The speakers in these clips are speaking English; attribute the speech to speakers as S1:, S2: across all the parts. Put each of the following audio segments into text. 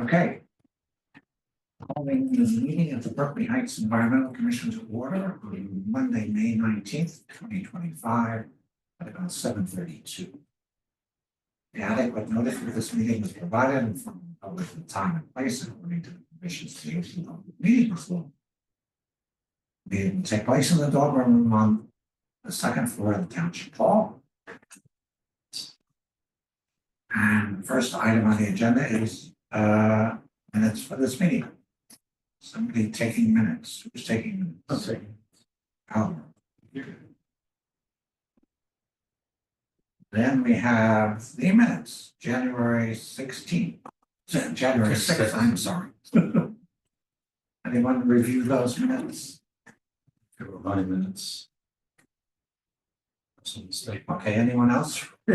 S1: Okay. Calling the meeting of the Berkeley Heights Environmental Commission to order on Monday, May 19th, 2025 at about 7:32. The adequate notice for this meeting was provided and from public the time and place according to the Commission's safety of the meeting law. The meeting will take place in the dog room on the second floor of the Township Hall. And the first item on the agenda is minutes for this meeting. Somebody taking minutes. Who's taking minutes?
S2: I'll take it.
S1: Albert. Then we have the minutes, January 16th. January 6th, I'm sorry. Anyone review those minutes?
S2: There were 9 minutes. That's a mistake.
S1: Okay, anyone else?
S2: I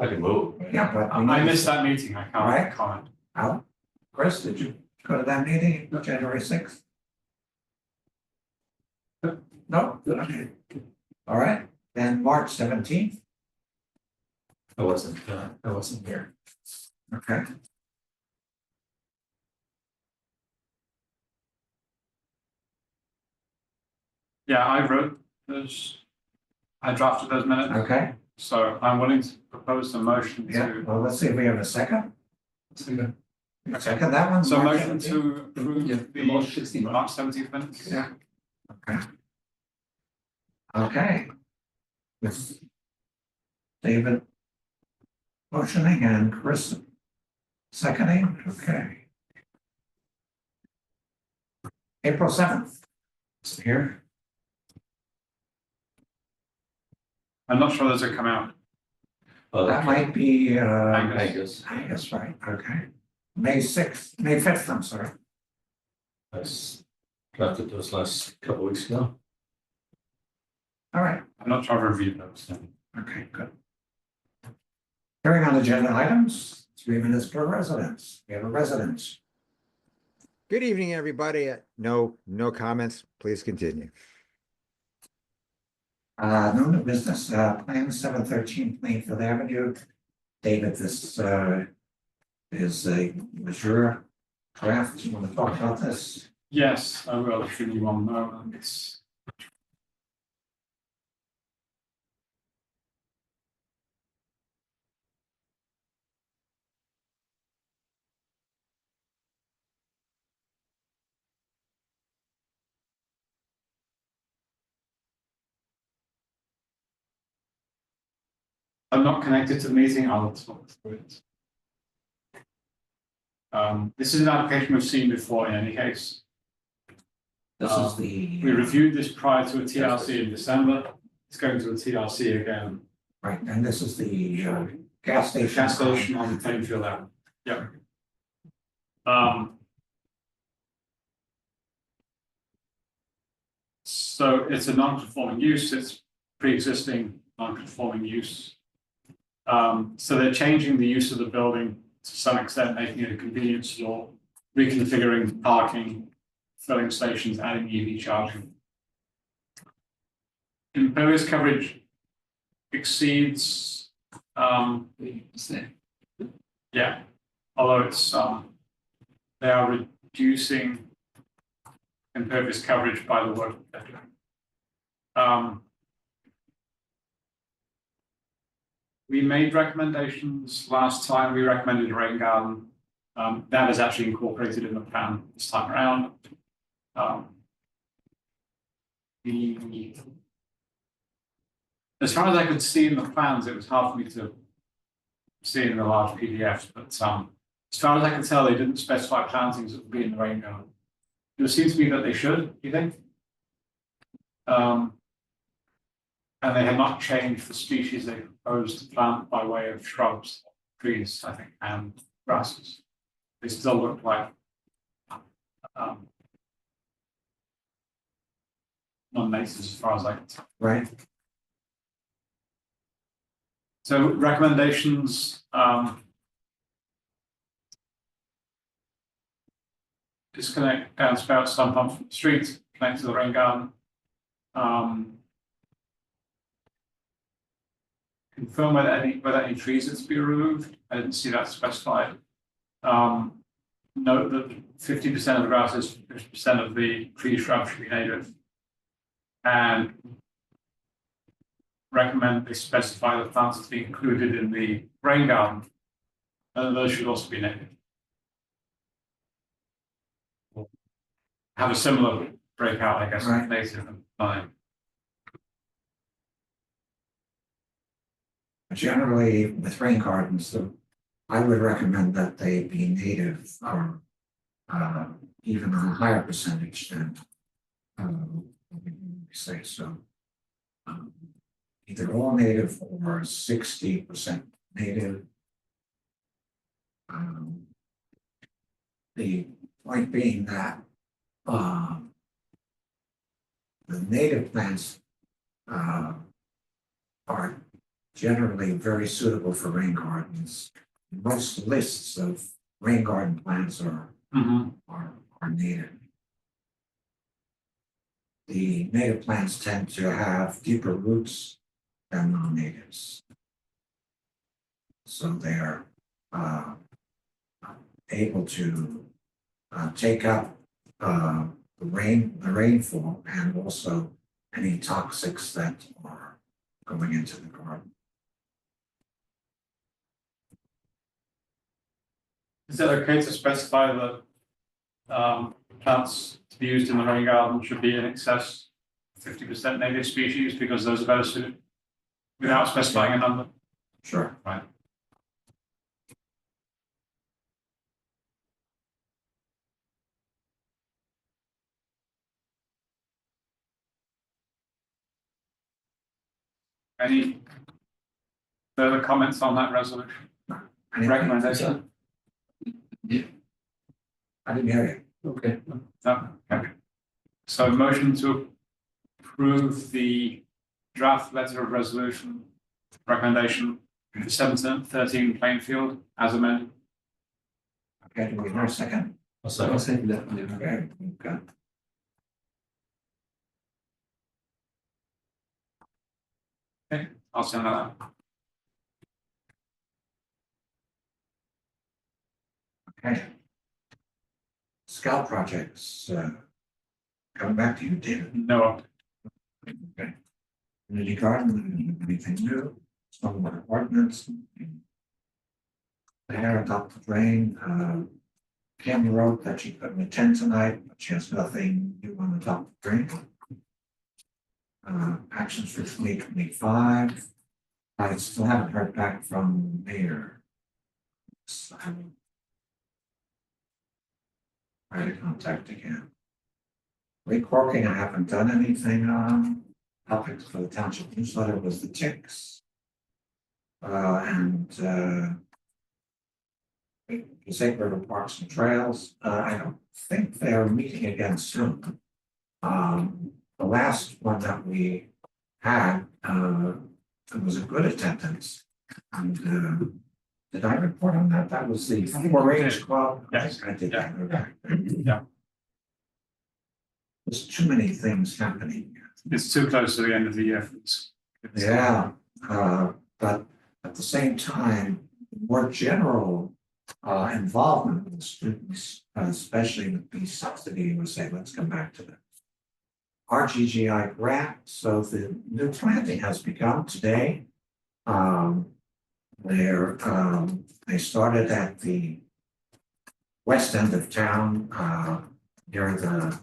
S2: can move.
S1: Yeah, but
S3: I missed that meeting. I can't
S1: Right.
S3: comment.
S1: Al, Chris, did you go to that meeting, January 6th? No? Okay. All right, then March 17th.
S2: I wasn't here.
S1: Okay.
S3: Yeah, I wrote those. I drafted those minutes.
S1: Okay,
S3: So I'm willing to propose a motion
S1: yeah,
S3: to.
S1: well, let's see if we have a second. Second that one?
S3: So
S1: March
S3: motion
S1: 17th?
S3: to approve
S2: Yeah,
S3: the
S2: March 16th.
S3: March 17th minutes.
S1: Yeah. Okay. Okay. With David motioning and Chris seconding, okay. April 7th. Here,
S3: I'm not sure those have come out.
S1: that might be,
S3: Angus.
S1: I guess, right, okay. May 6th, May 5th, I'm sorry.
S2: I drafted those last couple of weeks ago.
S1: All right,
S3: I'm not sure I've reviewed those.
S1: okay, good. Hearing on agenda items, 3 minutes per residence. We have a residence.
S4: Good evening, everybody. No comments. Please continue.
S1: No new business, plan 713 Plainfield Avenue. David, this is was your draft. You want to talk about this?
S3: Yes, I will. If you want to know, it's. I'm not connected to the meeting. I'll talk through it. This is an application we've seen before in any case.
S1: This is the.
S3: We reviewed this prior to a TRC in December. It's going to a TRC again.
S1: Right, and this is the gas station.
S3: Gas station on Plainfield Avenue. Yep. So it's a non-conforming use. It's pre-existing non-conforming use. So they're changing the use of the building to some extent, making it a convenience store, reconfiguring parking, filling stations, adding EV charging. Impervious coverage exceeds, yeah, although it's, they are reducing impervious coverage by the work they're doing. We made recommendations last time. We recommended a rain garden. That is actually incorporated in the plan this time around. As far as I could see in the plans, it was hard for me to see in the large PDFs, but as far as I can tell, they didn't specify plantings that would be in the rain garden. It seems to me that they should, you think? And they have not changed the species they proposed to plant by way of shrubs, trees, I think, and grasses. They still look like non-natives as far as I can tell.
S1: Right.
S3: So recommendations, disconnect downspout sump pump from the street, connect to the rain garden. Confirm whether any trees are to be removed. I didn't see that specified. Note that 50% of the grasses, 50% of the tree shrub should be native. And recommend they specify the plants to be included in the rain garden. And those should also be native. Have a similar breakout, I guess,
S1: Right.
S3: of native and vine.
S1: Generally, with rain gardens, I would recommend that they be native or even a higher percentage than we say so. Either all native or 60% native. The point being that the native plants are generally very suitable for rain gardens. Most lists of rain garden plants are native. The native plants tend to have deeper roots than non-natives. So they're able to take up the rainfall and also any toxics that are going into the garden.
S3: Is it okay to specify that plants to be used in the rain garden should be in excess of 50% native species because those are better suited without specifying a number?
S1: Sure.
S3: Right. Any further comments on that resolution? Recommendation?
S1: I didn't hear you.
S3: Okay. No, okay. So motion to approve the draft letter of resolution recommendation for 713 Plainfield as amended.
S1: Okay, do we hear a second?
S2: I'll second.
S1: that. Okay, okay.
S3: Okay, I'll send that out.
S1: Okay. Scout projects, coming back to you, David.
S3: No,
S1: Okay. Community garden, anything new, stormwater ordinance. There, adopted rain, Kim wrote that she couldn't attend tonight, but she has nothing new on adopted rain. Actions for 2025. I still haven't heard back from the mayor. So I will try to contact again. Recorking, I haven't done anything on. Topics for the township newsletter was the ticks. The Sacred River Parks and Trails, I don't think they're meeting again soon. The last one that we had, it was a good attendance. And did I report on that? That was the 4-H club.
S3: Yes.
S1: I did that.
S3: Yeah.
S1: Okay.
S3: Yeah.
S1: There's too many things happening.
S3: It's too close to the end of the year.
S1: Yeah, but at the same time, more general involvement of the students, especially the peace subsidy, would say, let's come back to the RGGI grant. So the new planting has begun today. They started at the west end of town, near the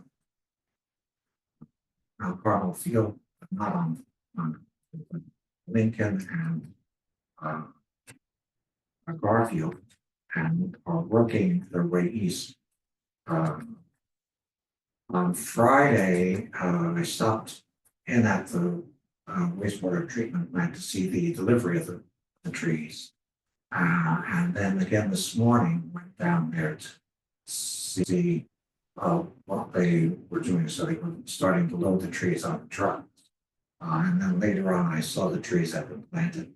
S1: Mount Carmel Field, not on Lincoln and Garfield, and are working their way east. On Friday, I stopped in at the wastewater treatment plant to see the delivery of the trees. And then again this morning, went down there to see what they were doing. So they were starting to load the trees on the truck. And then later on, I saw the trees that were planted.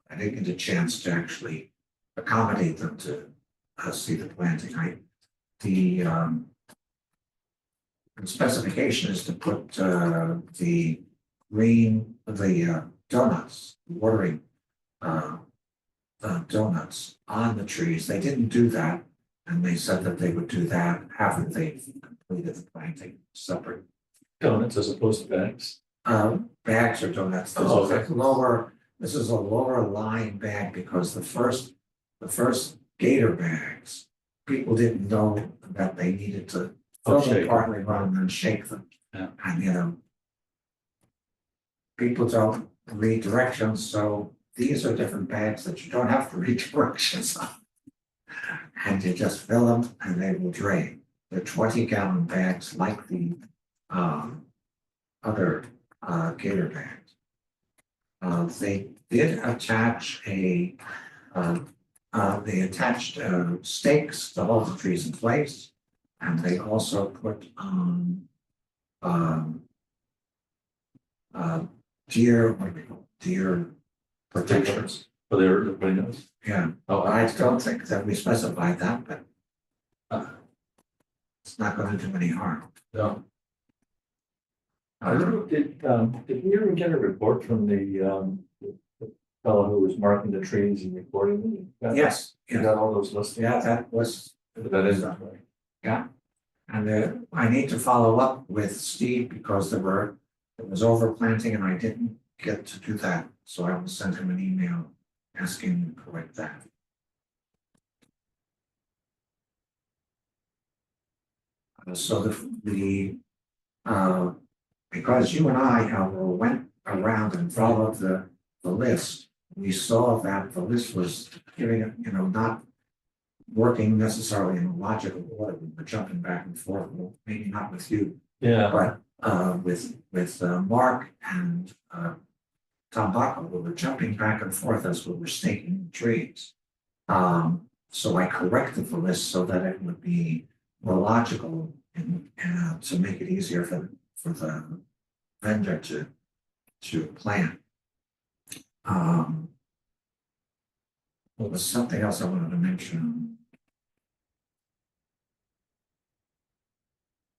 S1: I didn't get a chance to actually accommodate them to see the planting. The specification is to put the donuts, watering donuts on the trees. They didn't do that And they said that they would do that after they completed the planting, separate.
S2: Donuts as opposed to bags.
S1: Bags or donuts,
S2: Oh,
S1: this is a lower line bag because the first gator bags, people didn't know that they needed to fill them
S2: shake them.
S1: partly rather than shake them.
S2: Yeah.
S1: And people don't read directions, so these are different bags that you don't have to read directions on. And you just fill them and they will drain. They're 20-gallon bags like the other gator bags. They did attach they attached stakes to hold the trees in place, and they also put deer protections.
S2: Oh, they were, everybody knows.
S1: Yeah,
S2: Oh,
S1: I don't think that we specified that, but it's not going to do any harm.
S2: no. Did we ever get a report from the fellow who was marking the trees and recording them?
S1: Yes,
S2: You got all those listings?
S1: yeah, that was.
S2: That is not right.
S1: Yeah, and I need to follow up with Steve because there was overplanting and I didn't get to do that, so I will send him an email asking him to correct that. So because you and I went around and followed the list, we saw that the list was giving it, not working necessarily in a logical order. We were jumping back and forth, well, maybe not with you,
S2: Yeah,
S1: but with Mark and Tom Buckle, we were jumping back and forth as we were staking the trees. So I corrected the list so that it would be more logical and to make it easier for the vendor to plan. There was something else I wanted to mention.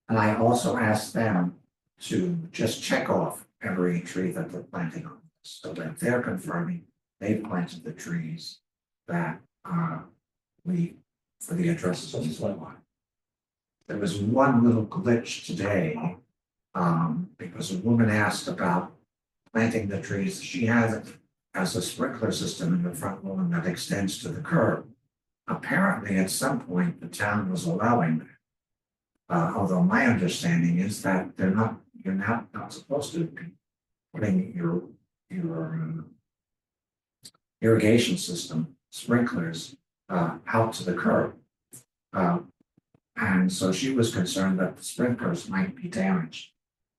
S1: And I also asked them to just check off every tree that they're planting on, so that they're confirming they've planted the trees that for the addresses on the line. There was one little glitch today, because a woman asked about planting the trees. She has a sprinkler system in the front lawn that extends to the curb. Apparently, at some point, the town was allowing that. Although my understanding is that you're not supposed to be putting your irrigation system sprinklers out to the curb. And so she was concerned that the sprinklers might be damaged.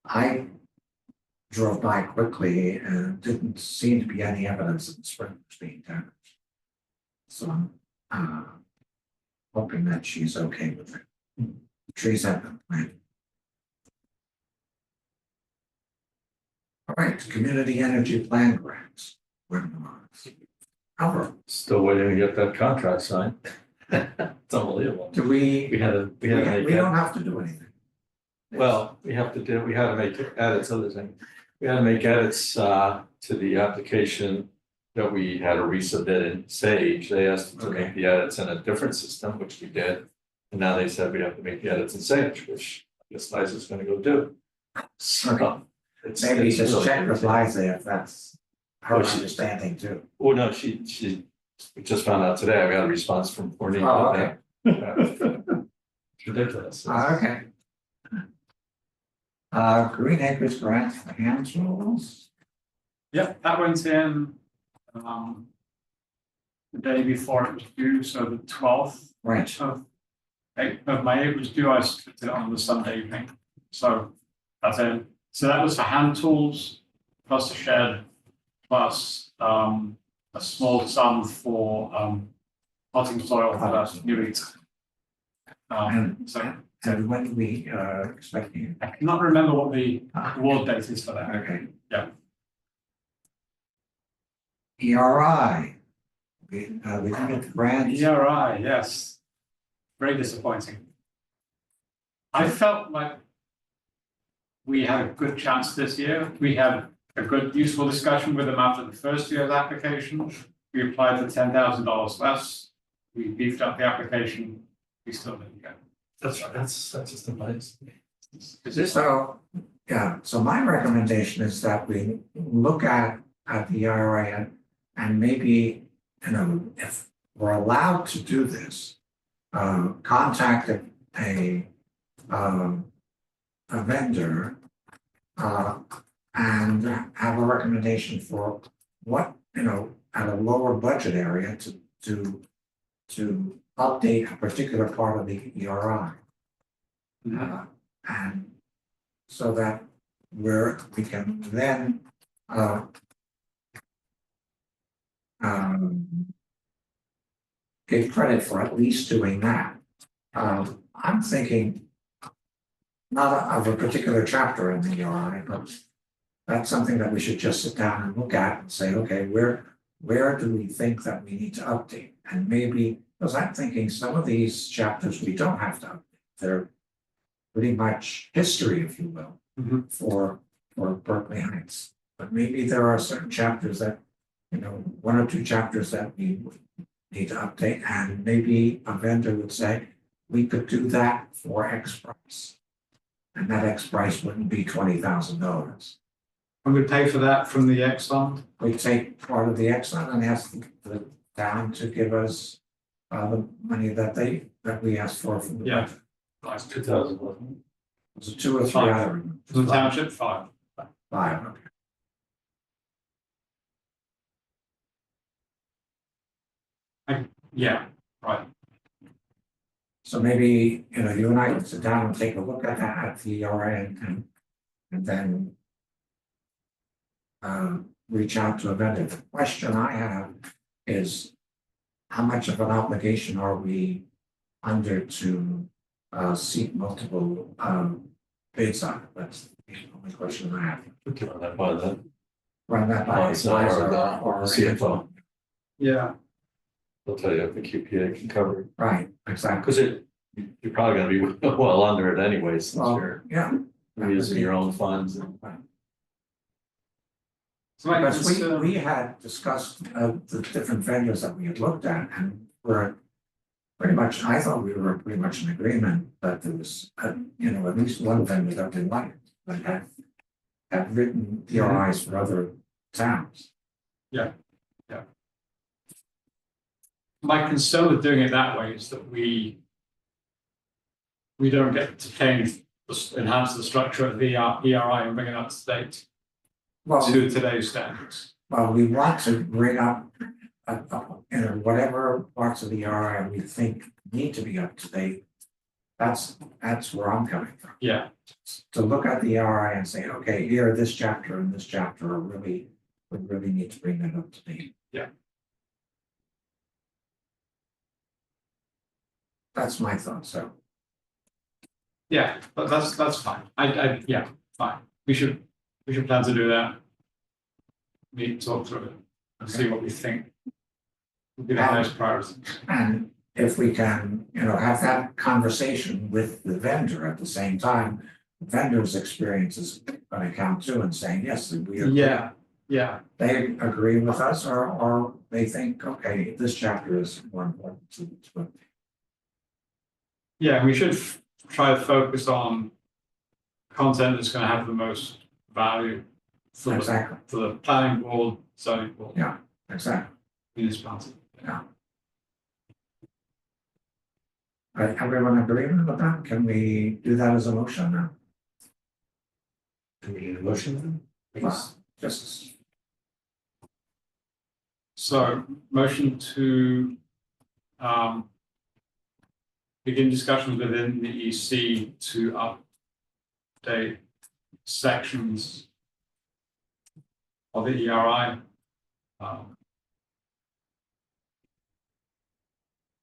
S1: I drove by quickly and didn't seem to be any evidence of the sprinklers being damaged. So I'm hoping that she's okay with it. The trees have been planted. All right, community energy plan grants. Albert,
S2: still waiting to get that contract signed. It's unbelievable.
S1: do we
S2: We
S1: don't have to do anything.
S2: Well, we had to make edits, other thing. We had to make edits to the application that we had to resubmit in Sage. They asked to make the edits in a different system, which we did. And now they said we have to make the edits in Sage, which I guess Liza's gonna go do. So
S1: Maybe
S2: it's
S1: just
S2: really
S1: check with
S2: crazy.
S1: Liza if that's her
S2: Well, she-
S1: understanding too.
S2: Oh, no, she we just found out today. We got a response from Courtney.
S1: Oh, okay.
S2: It's ridiculous.
S1: Okay. Green Acres grant for hands rules.
S3: Yep, that went in the day before it was due, so the 12th
S1: Right.
S3: of May it was due. I did it on the Sunday evening, so that's in. So that was for hand tools plus a shed plus a small sum for potting soil for that new eat. So
S1: And when do we expect you?
S3: I cannot remember what the award date is for that.
S1: Okay.
S3: Yeah.
S1: ERI. We didn't get the grant.
S3: Yeah, right, yes. Very disappointing. I felt like we had a good chance this year. We had a good, useful discussion with them after the first year of the application. We applied for $10,000 less. We beefed up the application we still didn't get.
S2: That's right, that's just a nice.
S3: Is this,
S1: So, yeah, so my recommendation is that we look at the IRA and maybe, you know, if we're allowed to do this, contact a vendor, and have a recommendation for what, you know, at a lower budget area to update a particular part of the ERI. And so that we can then give credit for at least doing that. I'm thinking not of a particular chapter in the ERI, but that's something that we should just sit down and look at and say, okay, where do we think that we need to update? And maybe, because I'm thinking some of these chapters we don't have to update. They're pretty much history, if you will, for Berkeley Heights. But maybe there are certain chapters that, you know, one or two chapters that we need to update, and maybe a vendor would say, we could do that for X price. And that X price wouldn't be $20,000.
S3: and we pay for that from the X fund?
S1: We take part of the X fund and ask the town to give us the money that we asked for from the
S3: Yeah.
S1: budget.
S3: Like
S2: 2011.
S1: Was it 2 or 3?
S3: Five.
S1: I don't remember.
S3: the township 5.
S1: 5, okay.
S3: Yeah, right.
S1: So maybe, you know, you and I can sit down and take a look at that at the ERA and then reach out to a vendor. The question I have is how much of an obligation are we under to seek multiple bids on it? That's the only question I have.
S2: We can run that by the
S1: Run that by advisor or
S2: CFO.
S3: Yeah,
S2: They'll tell you if the QPA can cover it,
S1: Right, exactly.
S2: because you're probably gonna be well under it anyway, since
S1: Well,
S2: you're
S1: yeah.
S2: using your own funds and.
S3: so my
S1: Because
S3: concern-
S1: we had discussed the different vendors that we had looked at, and we're pretty much, I thought we were pretty much in agreement that there was, you know, at least one vendor that we liked, that had written ERIs for other towns.
S3: my concern with doing it that way is that we don't get to change, enhance the structure of the ERI and bring it up to date
S1: Well,
S3: to today's standards.
S1: well, we want to bring up, you know, whatever parts of the ERI we think need to be up to date. That's where I'm coming from.
S3: Yeah,
S1: To look at the ERI and say, okay, here, this chapter and this chapter we really need to bring that up to date.
S3: Yeah.
S1: That's my thought, so.
S3: yeah, but that's fine. Yeah, fine. We should plan to do that. We talk through it and see what we think would be the highest priority.
S1: And if we can, you know, have that conversation with the vendor at the same time, the vendor's experience is going to count too, and saying, yes, we agree.
S3: Yeah,
S1: They agree with us, or they think, okay, this chapter is more important to
S3: yeah, we should try to focus on content that's going to have the most value for
S1: exactly,
S3: the planning board, zoning board,
S1: Yeah. exactly.
S3: municipality.
S1: Everyone agreement with that? Can we do that as a motion now?
S2: Do we need a motion?
S1: Well, just,
S3: So motion to begin discussions within the EC to update sections of the ERI.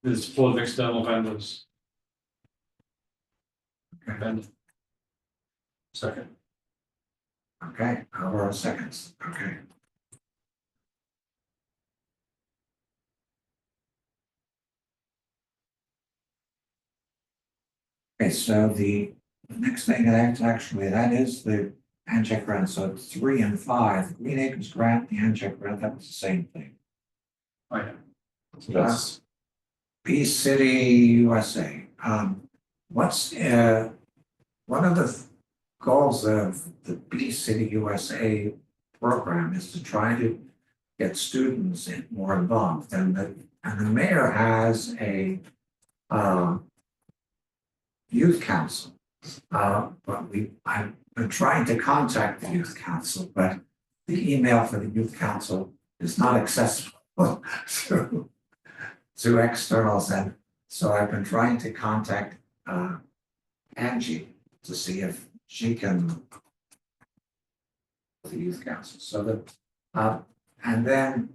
S3: With the support of external vendors.
S1: okay,
S2: Second.
S1: okay, over seconds, okay. Okay, so the next thing that actually, that is the handcheck grant, so it's 3 and 5, Green Acres grant, the handcheck grant, that was the same thing.
S3: Oh, yeah.
S2: So that's
S1: Peace City USA, What's, one of the goals of the Bee City USA program is to try to get students more involved, and the mayor has a youth council. But I've been trying to contact the youth council, but the email for the youth council is not accessible to externals, and so I've been trying to contact Angie to see if she can the youth council, so that and then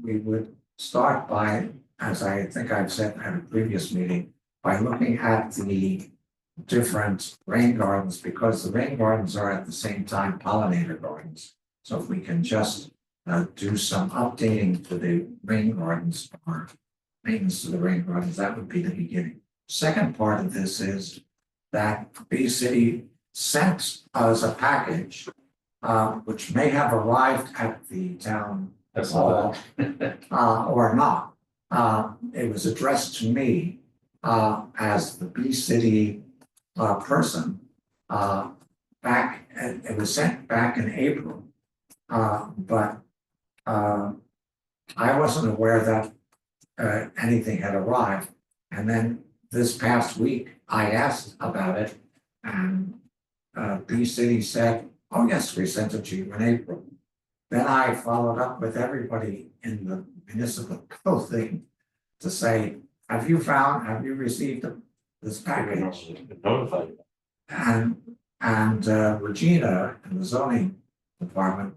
S1: we would start by, as I think I've said at a previous meeting, by looking at the different rain gardens, because the rain gardens are at the same time pollinator gardens. So if we can just do some updating to the rain gardens or maintenance to the rain gardens, that would be the beginning. Second part of this is that Bee City sent us a package, which may have arrived at the town hall or not. It was addressed to me as the Bee City person back. It was sent back in April, but I wasn't aware that anything had arrived. And then this past week, I asked about it, and Bee City said, "Oh yes, we sent it to you in April." Then I followed up with everybody in the municipal thing to say, have you received this package?
S2: Notified.
S1: And Regina in the zoning department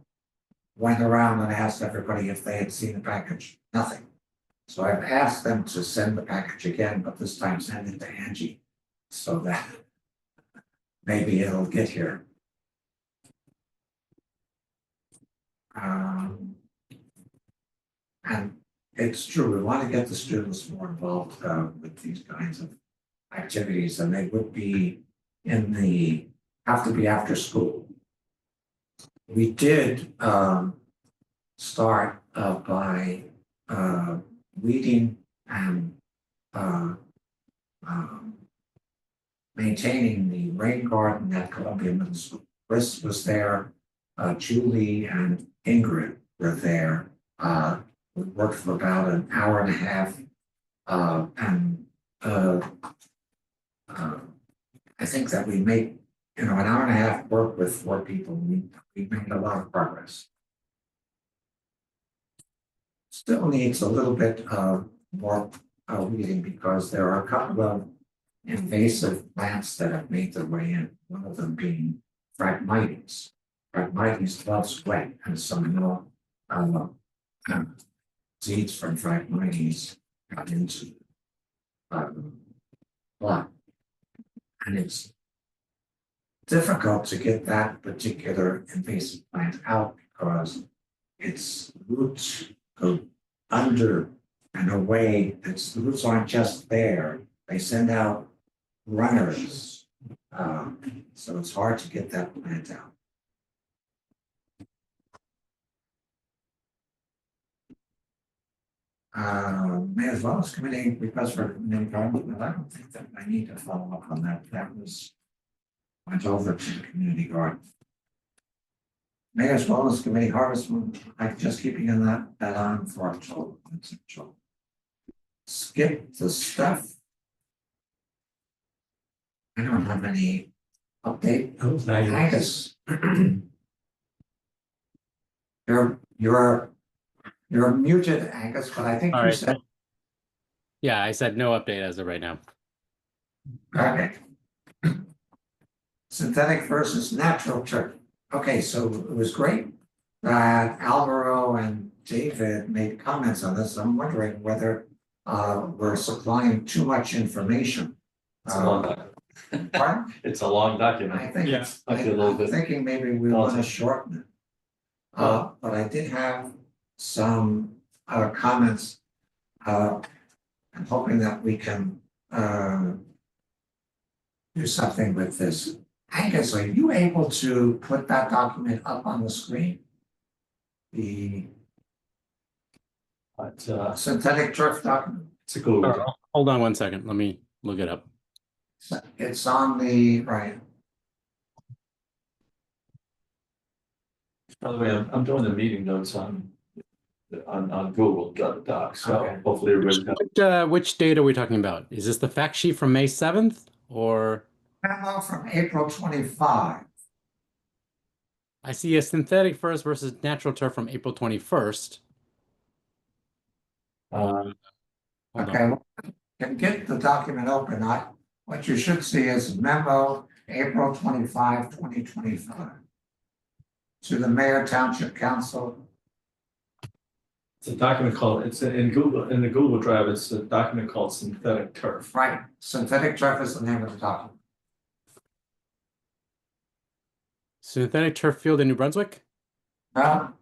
S1: went around and asked everybody if they had seen the package. Nothing. So I've asked them to send the package again, but this time send it to Angie so that maybe it'll get here. And it's true, we want to get the students more involved with these kinds of activities, and they would be have to be after school. We did start by weeding and maintaining the rain garden at Columbia Middle School. Chris was there, Julie and Ingrid were there. We worked for about an hour and a half, and I think that we made, an hour and a half work with 4 people. We made a lot of progress. Still needs a little bit more weeding, because there are a couple of invasive plants that have made their way in. One of them being Phragmites. Phragmites loves wet, and somehow seeds from Phragmites got into plot. And it's difficult to get that particular invasive plant out, because its roots go under and away. Its roots aren't just there, they send out runners. So it's hard to get that plant out. Mayor's Wellness Committee request for community garden, but I don't think that I need to follow up on that. That went over to the community garden. Mayor's Wellness Committee Harvest Moon, I'm just keeping that on for October. That's October. Skip the stuff. I don't have any update. Angus. You're muted, Angus, but I think
S5: All
S1: you
S5: right.
S1: said.
S5: Yeah, I said no update as of right now.
S1: Okay. Synthetic versus natural turf. Okay, so it was great that Alvaro and David made comments on this. I'm wondering whether we're supplying too much information.
S2: It's a long document.
S1: Pardon?
S2: It's a long document.
S1: I think
S3: Yeah.
S1: I'm thinking maybe we want to shorten it. But I did have some comments. I'm hoping that we can do something with this. Angus, are you able to put that document up on the screen? The
S2: But
S1: synthetic turf document?
S2: it's a Google.
S5: Sure, Hold on one second. Let me look it up.
S1: It's on the, right,
S2: By the way, I'm doing the meeting notes on Google Docs, so
S1: Okay.
S2: hopefully everybody's got.
S5: Which date are we talking about? Is this the fact sheet from May 7th or
S1: memo from April 25.
S5: I see a synthetic first versus natural turf from April 21st. Hold
S1: Okay,
S5: on.
S1: well, can get the document open. What you should see is memo April 25, 2025. To the Mayor Township Council.
S2: It's a document called, it's in the Google Drive, it's a document called synthetic turf.
S1: Right, synthetic turf is the name of the document.
S5: Synthetic turf field in New Brunswick?
S1: Well,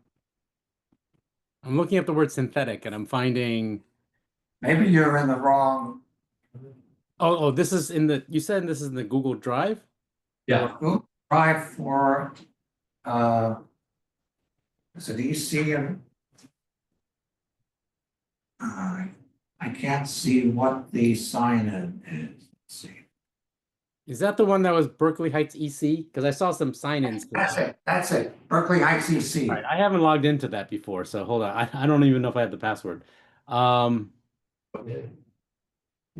S5: I'm looking up the word synthetic and I'm finding.
S1: maybe you're in the wrong.
S5: Oh, this is in the, you said this is in the Google Drive?
S2: Yeah,
S1: Google Drive for, is it EC and? I can't see what the sign in is. Let's see.
S5: Is that the one that was Berkeley Heights EC? Because I saw some sign-ins.
S1: That's it, Berkeley Heights EC.
S5: All right, I haven't logged into that before, so hold on. I don't even know if I have the password.
S2: you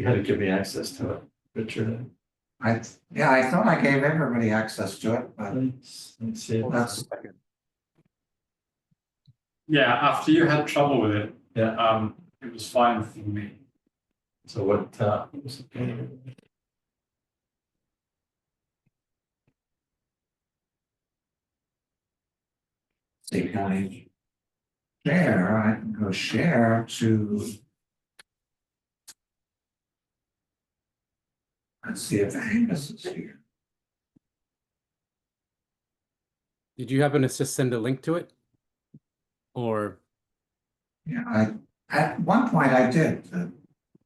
S2: had to give me access to it, Richard.
S1: I thought I gave everybody access to it, but
S2: Let's see.
S1: that's,
S3: Yeah, after you had trouble with it,
S2: Yeah,
S3: it was fine for me.
S2: so what was it?
S1: see, can I share? I can go share to. Let's see if Angus is here.
S5: Did you happen to just send a link to it? Or
S1: Yeah, at one point I did,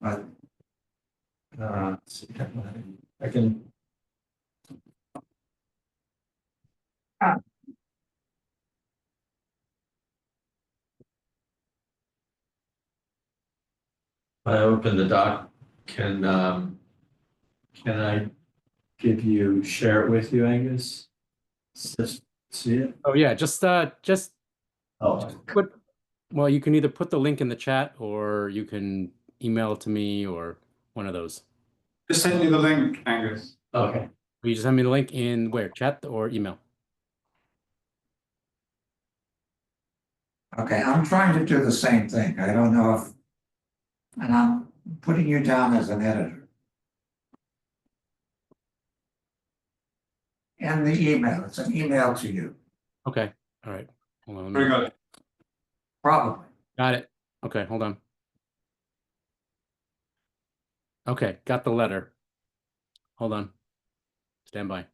S1: but
S2: Let's see, I can. I open the doc, can I give you, share it with you, Angus? Just see it?
S5: oh yeah, just
S2: Oh,
S5: put, well, you can either put the link in the chat or you can email it to me or one of those.
S3: Just send me the link, Angus.
S2: okay.
S5: Will you just send me the link in where? Chat or email?
S1: okay, I'm trying to do the same thing. I don't know if, and I'm putting you down as an editor. And the email, it's an email to you,
S5: Okay. All right. Hold on.
S3: Very good.
S1: probably.
S5: Got it. Okay, hold on. Okay, got the letter. Hold on. Stand by.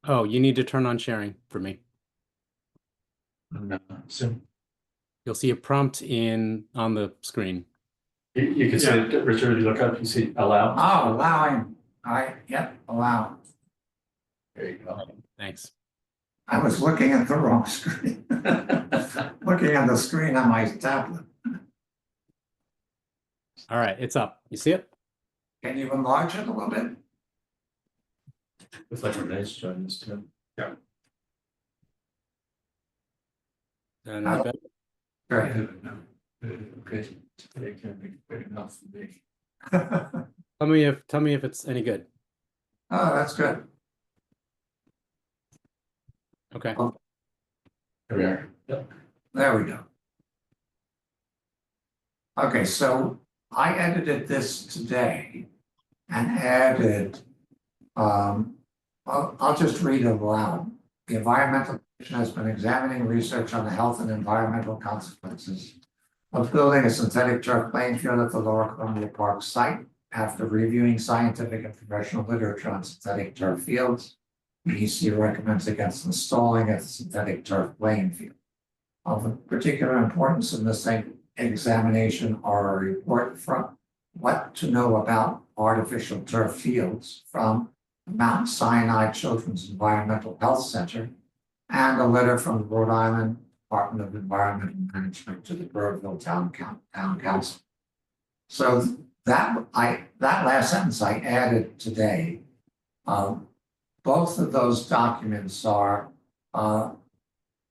S5: Oh, you need to turn on sharing for me.
S2: No, so
S5: You'll see a prompt on the screen.
S2: you can say, Richard, you look up, you see allow.
S1: Oh, allowing, yep, allow.
S2: There you go.
S5: Thanks.
S1: I was looking at the wrong screen. Looking at the screen on my tablet.
S5: All right, it's up. You see it?
S1: Can you enlarge it a little bit?
S2: Looks like Renee's joining us too.
S5: And
S1: Oh.
S5: better?
S1: Great.
S2: Okay, they can't make it big enough for me.
S5: Tell me if it's any good.
S1: Oh, that's good.
S5: Okay.
S2: Here we are. Yep.
S1: There we go. Okay, so I edited this today and added, I'll just read it aloud. The Environmental Commission has been examining research on the health and environmental consequences of building a synthetic turf playing field at the Lower Columbia Park site. After reviewing scientific and professional literature on synthetic turf fields, EC recommends against installing a synthetic turf playing field. Of particular importance in this examination are a report from what to know about artificial turf fields from Mount Sinai Children's Environmental Health Center and a letter from the Rhode Island Department of Environmental Management to the Burrville Town Council. So that last sentence I added today. Both of those documents are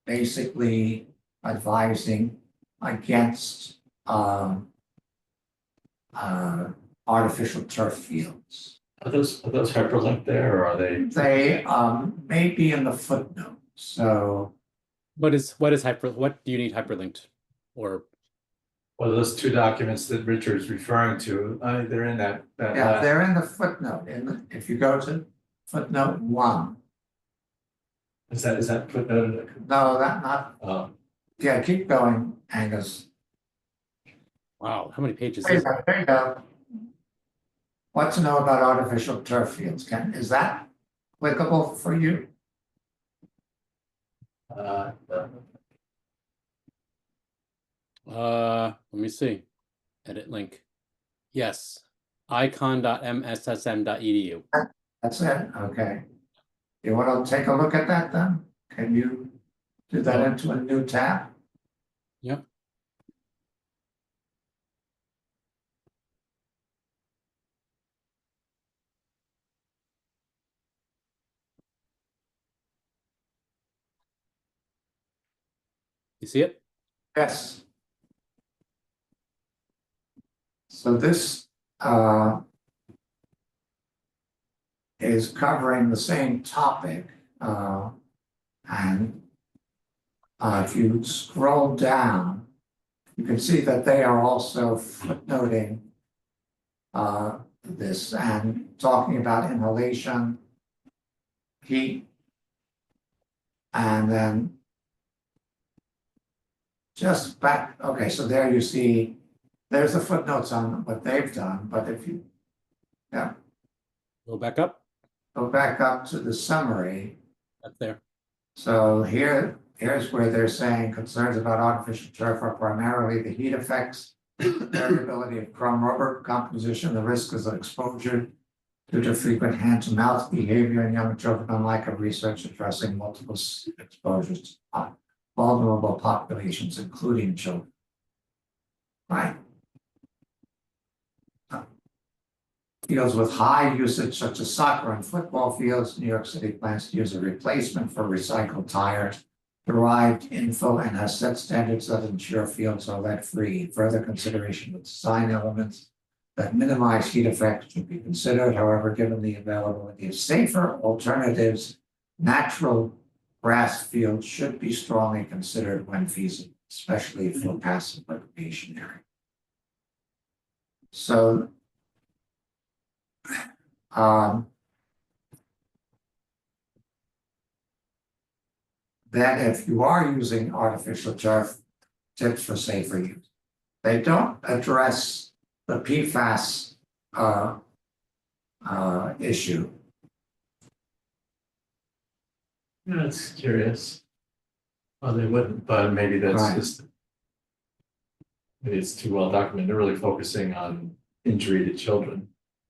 S1: basically advising against artificial turf fields.
S2: Are those hyperlinked there, or are they?
S1: They may be in the footnote. So
S5: What do you need hyperlinked? Or
S2: Well, those two documents that Richard's referring to, they're in that.
S1: yeah, they're in the footnote. If you go to footnote 1.
S2: Is that footnoted?
S1: No, that not. Yeah, keep going, Angus.
S5: wow, how many pages
S1: There you
S5: is
S1: go. There you go. What to know about artificial turf fields? Is that applicable for you?
S5: Let me see. Edit link. Yes. icon.mssm.edu.
S1: That's it. Okay. You want to take a look at that then? Can you do that into a new tab?
S5: Yep. You see it?
S1: Yes. So this is covering the same topic. And if you scroll down, you can see that they are also footnoting this and talking about inhalation, heat, and then just back. Okay, so there you see, there's the footnotes on what they've done, but if you, yeah,
S5: Go back up.
S1: go back up to the summary.
S5: That's there.
S1: So here's where they're saying concerns about artificial turf are primarily the heat effects, variability of chrome rubber composition, the risks of exposure due to frequent hand-to-mouth behavior in young children, unlike a research addressing multiple exposures to vulnerable populations, including children. Right. Fields with high usage, such as soccer and football fields. New York City plans to use a replacement for recycled tires, derived info, and has set standards that ensure fields are lead-free. Further consideration of design elements that minimize heat effects should be considered. However, given the availability of safer alternatives, natural grass fields should be strongly considered when feasible, especially for passive recreation area. So then if you are using artificial turf, tips for safer use. They don't address the PFAS issue.
S2: That's curious. Well, they wouldn't, but maybe that's
S1: Right.
S2: just. Maybe it's too well documented. They're really focusing on injury to children.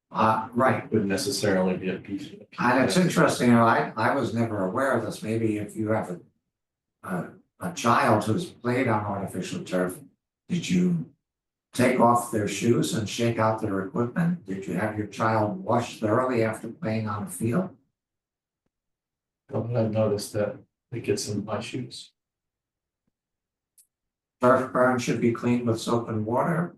S1: Right.
S2: Wouldn't necessarily be a piece.
S1: And it's interesting, you know, I was never aware of this. Maybe if you have a child who's played on artificial turf, did you take off their shoes and shake out their equipment? Did you have your child wash thoroughly after playing on a field?
S2: I've noticed that it gets in my shoes.
S1: Turf burn should be cleaned with soap and water.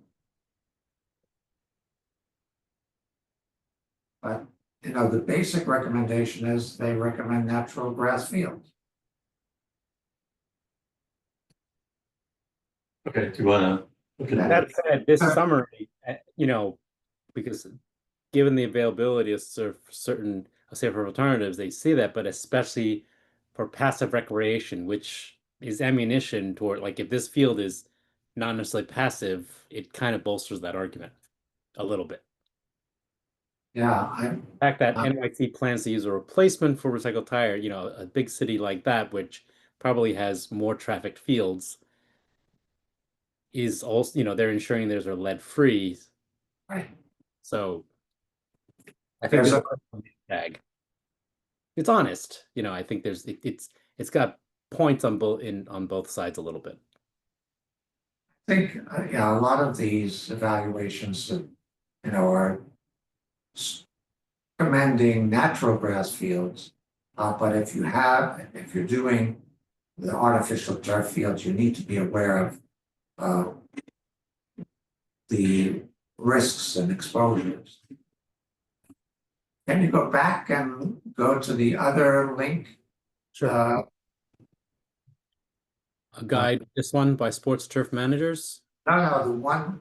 S1: But, you know, the basic recommendation is they recommend natural grass fields.
S2: Okay, do you wanna look at
S1: Yeah.
S2: that?
S5: That said, this summary, you know, because given the availability of certain safer alternatives, they say that, but especially for passive recreation, which is ammunition toward, like, if this field is not necessarily passive, it kind of bolsters that argument a little bit.
S1: Yeah,
S5: The fact that NYC plans to use a replacement for recycled tire, you know, a big city like that, which probably has more trafficked fields is also, they're ensuring theirs are lead free.
S1: Right.
S5: So I think
S1: There's
S5: there's a tag. It's honest, I think it's got points on both sides a little bit.
S1: I think, yeah, a lot of these evaluations, are commending natural grass fields. But if you're doing the artificial turf fields, you need to be aware of the risks and exposures. Can you go back and go to the other link?
S5: Sure. A guide, this one by Sports Turf Managers.
S1: No,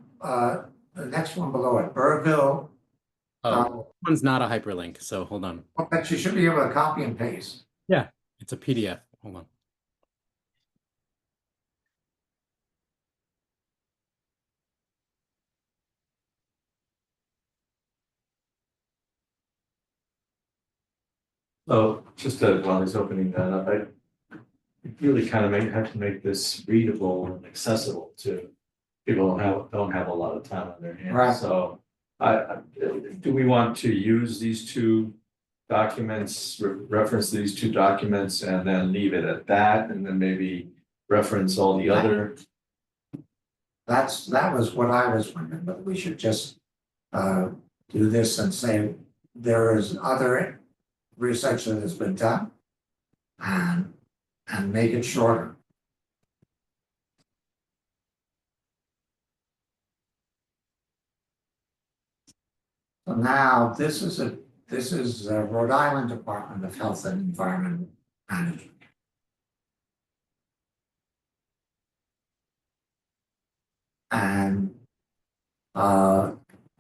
S1: the next one below it, Burville.
S5: Oh, this one's not a hyperlink, so hold on.
S1: But you should be able to copy and paste.
S5: Yeah, it's a PDF. Hold on.
S2: So just while he's opening that up, I really kind of have to make this readable and accessible to people who don't have a lot of time on their hands.
S1: Right.
S2: So do we want to use these two documents, reference these two documents and then leave it at that, and then maybe reference all the other?
S1: That was what I was wondering, but we should just do this and say there is other research that has been done and make it shorter. So now this is Rhode Island Department of Health and Environmental Management. And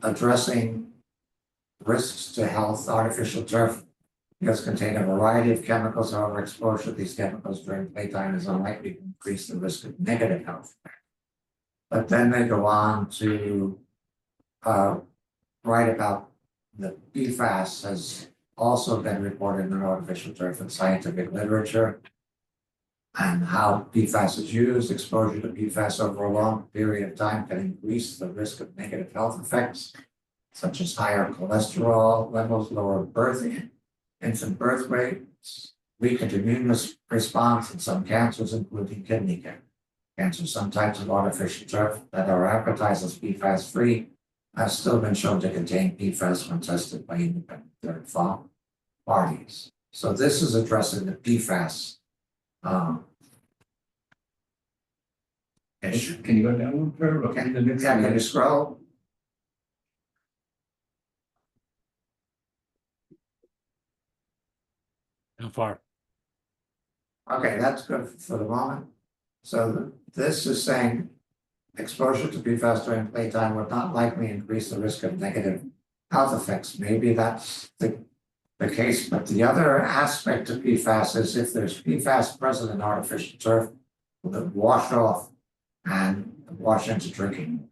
S1: addressing risks to health. Artificial turf fields contain a variety of chemicals. However, exposure to these chemicals during playtime is unlikely to increase the risk of negative health. But then they go on to write about the PFAS has also been reported in artificial turf and scientific literature, and how PFAS is used. Exposure to PFAS over a long period of time can increase the risk of negative health effects, such as higher cholesterol levels, lower infant birth rates, weakened immune response, and some cancers, including kidney cancer. Some types of artificial turf that are advertised as PFAS free have still been shown to contain PFAS when tested by independent third parties. So this is addressing the PFAS issue.
S2: Can you go down one further?
S1: Okay, can you scroll?
S5: How far?
S1: Okay, that's good for the moment. So this is saying exposure to PFAS during playtime would not likely increase the risk of negative health effects. Maybe that's the case, but the other aspect of PFAS is if there's PFAS present in artificial turf, will it wash off and wash into drinking?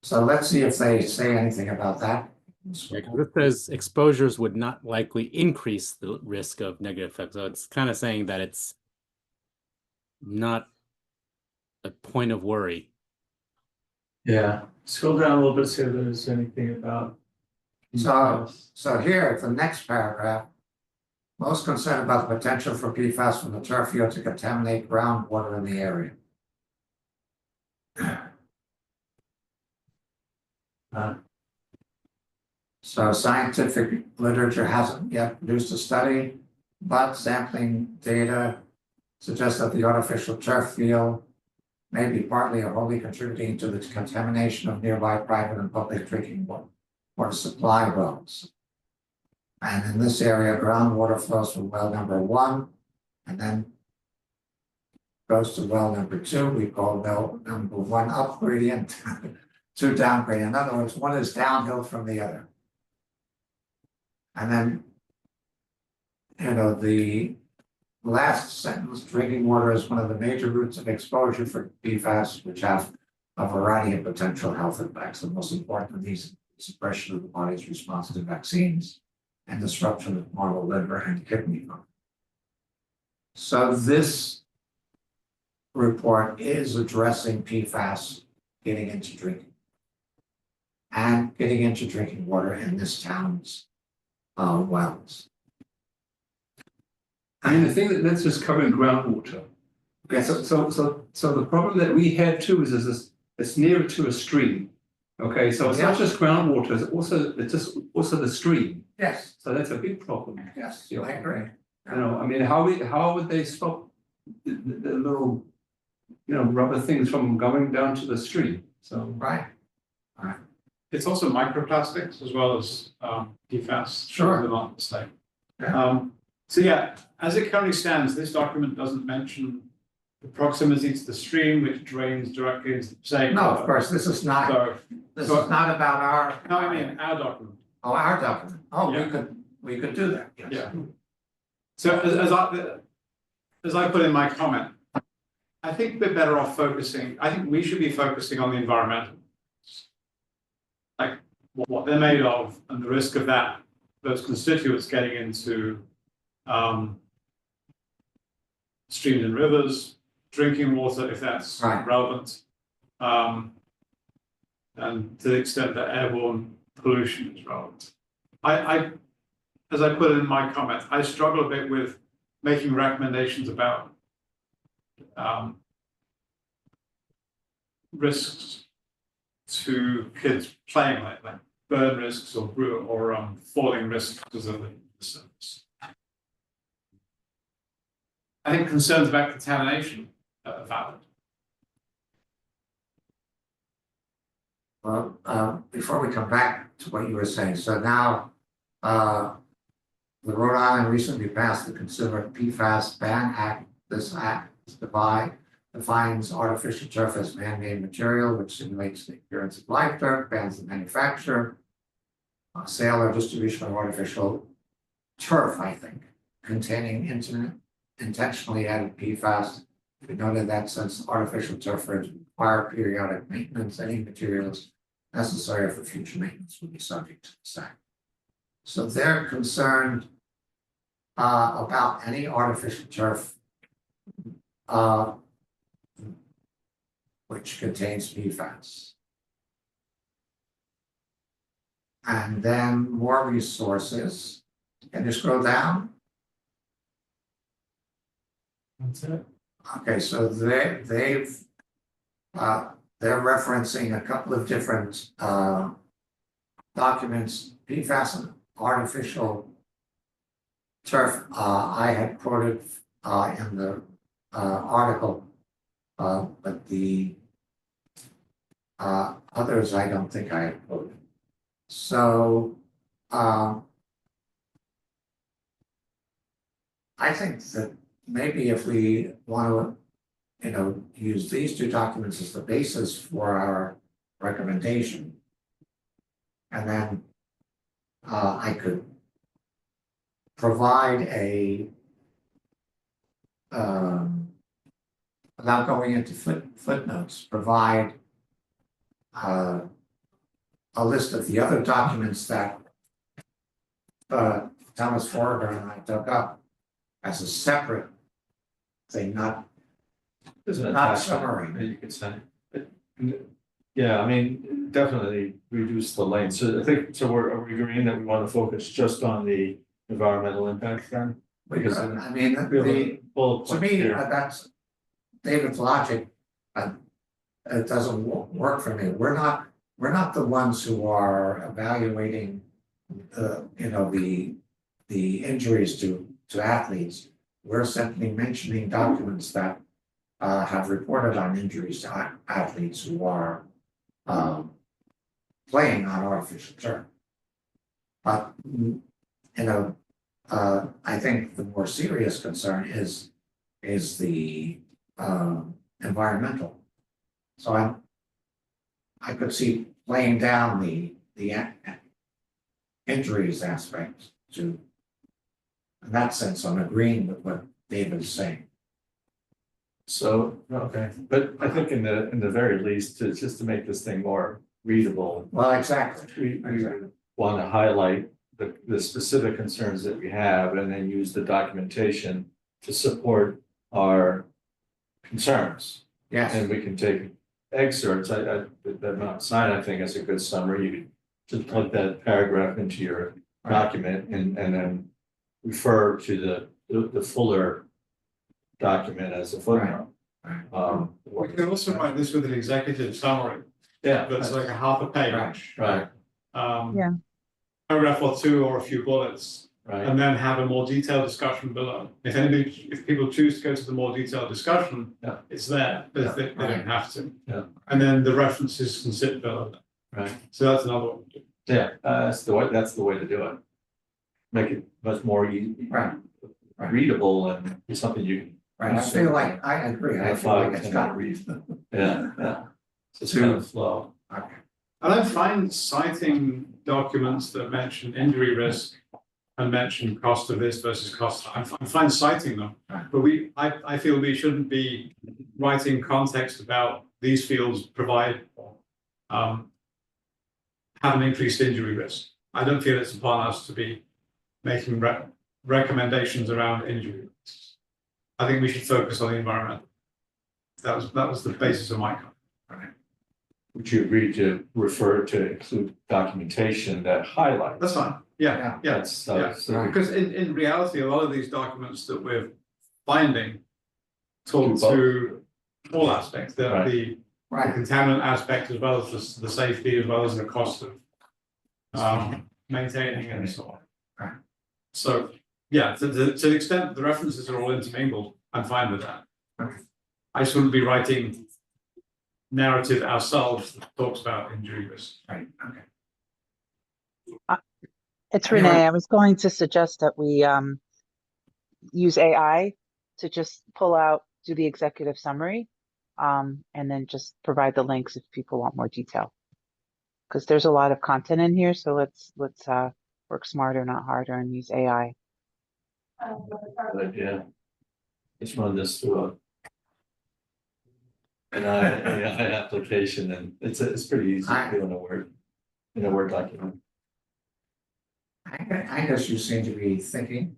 S1: So let's see if they say anything about that.
S5: Yeah, it says exposures would not likely increase the risk of negative effects. So it's kind of saying that it's not a point of worry.
S2: Yeah, scroll down a little bit, see if there's anything about.
S1: So here, the next paragraph, most concerned about the potential for PFAS from the turf field to contaminate groundwater in the area. So scientific literature hasn't yet produced a study, but sampling data suggests that the artificial turf field may be partly or wholly contributing to the contamination of nearby private and public drinking water supply wells. And in this area, groundwater flows from well number 1 and then goes to well number 2. We call well number 1 up gradient, 2 down gradient. In other words, one is downhill from the other. And then, the last sentence, drinking water is one of the major routes of exposure for PFAS, which have a variety of potential health effects. The most important of these is suppression of the body's response to vaccines and disruption of normal liver and kidney function. So this report is addressing PFAS getting into drinking. And getting into drinking water in this town's wells.
S6: I mean, the thing that's just covering groundwater. Okay, so the problem that we have too is this, it's nearer to a stream. Okay, so it's not just groundwater, it's also the stream.
S1: Yes,
S6: So that's a big problem.
S1: yes, I agree.
S6: You know, I mean, how would they stop the little, you know, rubber things from going down to the stream? So.
S1: Right.
S3: It's also microplastics as well as PFAS.
S1: Sure.
S3: They're not the same.
S1: Yeah.
S3: So yeah, as it currently stands, this document doesn't mention the proximity to the stream, which drains directly into the same.
S1: No, of course, this is not about our.
S3: No, I mean our document.
S1: Oh, our document. Oh,
S3: Yeah.
S1: we could do that, yes.
S3: Yeah. So as I put in my comment, I think we're better off focusing. I think we should be focusing on the environmental, like what they're made of, and the risk of that, those constituents getting into streams and rivers, drinking water, if that's
S1: Right.
S3: relevant, and to the extent that airborne pollution is relevant. As I put in my comment, I struggle a bit with making recommendations about risks to kids playing like burn risks or falling risks because of the surface. I think concerns about contamination are valid.
S1: Well, before we come back to what you were saying, so now, the Rhode Island recently passed the Consumer PFAS Ban Act. This act defines artificial turf as man-made material which simulates the appearance of live turf, bans the manufacture, sale or distribution of artificial turf, I think, containing intentionally added PFAS. We noted that since artificial turf require periodic maintenance, any materials necessary for future maintenance will be subject to this act. So they're concerned about any artificial turf which contains PFAS. And then more resources. Can you scroll down?
S3: That's it.
S1: Okay, so they're referencing a couple of different documents, PFAS and artificial turf. I had quoted in the article, but the others I don't think I had quoted. So I think that maybe if we want to, use these two documents as the basis for our recommendation, and then I could provide without going into footnotes, provide a list of the other documents that Thomas Forger and I took up as a separate thing, not
S2: There's an
S1: Not
S2: attachment
S1: summary.
S2: that you could send. Yeah, I mean, definitely reduce the length. So I think, are we agreeing that we want to focus just on the environmental impact then? Because
S1: I mean,
S2: we have
S1: the,
S2: bullet
S1: to
S2: points
S1: me,
S2: here.
S1: that's David's logic. It doesn't work for me. We're not the ones who are evaluating, the injuries to athletes. We're simply mentioning documents that have reported on injuries to athletes who are playing on artificial turf. But I think the more serious concern is the environmental. So I could see laying down the injuries aspect to. In that sense, I'm agreeing with what David is saying.
S2: So, okay, but I think in the very least, just to make this thing more readable,
S1: Well, exactly.
S2: we want to highlight the specific concerns that we have and then use the documentation to support our concerns.
S1: Yes,
S2: And we can take excerpts, that Mount Sinai thing is a good summary, you could just plug that paragraph into your document and then refer to the fuller document as a footnote.
S3: We can also write this with an executive summary,
S2: Yeah,
S3: that's like a half a page.
S2: right,
S7: Yeah.
S3: Paragraph or two or a few bullets,
S2: right,
S3: and then have a more detailed discussion below. If people choose to go to the more detailed discussion,
S2: Yeah.
S3: it's there, but they
S1: Right.
S3: don't have to.
S2: Yeah.
S3: And then the references can sit below that.
S2: right.
S3: So that's another one.
S2: Yeah, that's the way to do it. Make it much more
S1: right, right.
S2: readable and something you can.
S1: Right, I feel like, I agree, I feel like it's got reason.
S2: Yeah. It's kind of flow.
S1: Okay.
S3: I don't find citing documents that mention injury risk and mention cost of this versus cost, I'm fine citing them. But I feel we shouldn't be writing context about these fields provide have an increased injury risk. I don't feel it's upon us to be making recommendations around injury risks. I think we should focus on the environment. That was the basis of my comment.
S2: Would you agree to refer to include documentation that highlights?
S3: That's fine. Yeah.
S2: That's,
S3: Yeah.
S2: so
S3: Because in reality, a lot of these documents that we're finding talk
S2: Do both.
S3: to all aspects, the
S2: Right.
S3: contaminant aspect as well as the safety, as well as the cost of maintaining and so on.
S1: Right.
S3: So, yeah, to the extent that the references are all intermingled, I'm fine with that.
S1: Okay.
S3: I just wouldn't be writing narrative ourselves that talks about injury risk.
S1: Right, okay.
S7: It's
S1: Anyone-
S7: Renee. I was going to suggest that we use AI to just pull out, do the executive summary, and then just provide the links if people want more detail. Because there's a lot of content in here, so let's work smarter, not harder, and use AI.
S2: But yeah. Let's run this through an AI application and it's pretty easy to do in a Word document.
S1: I guess you seem to be thinking,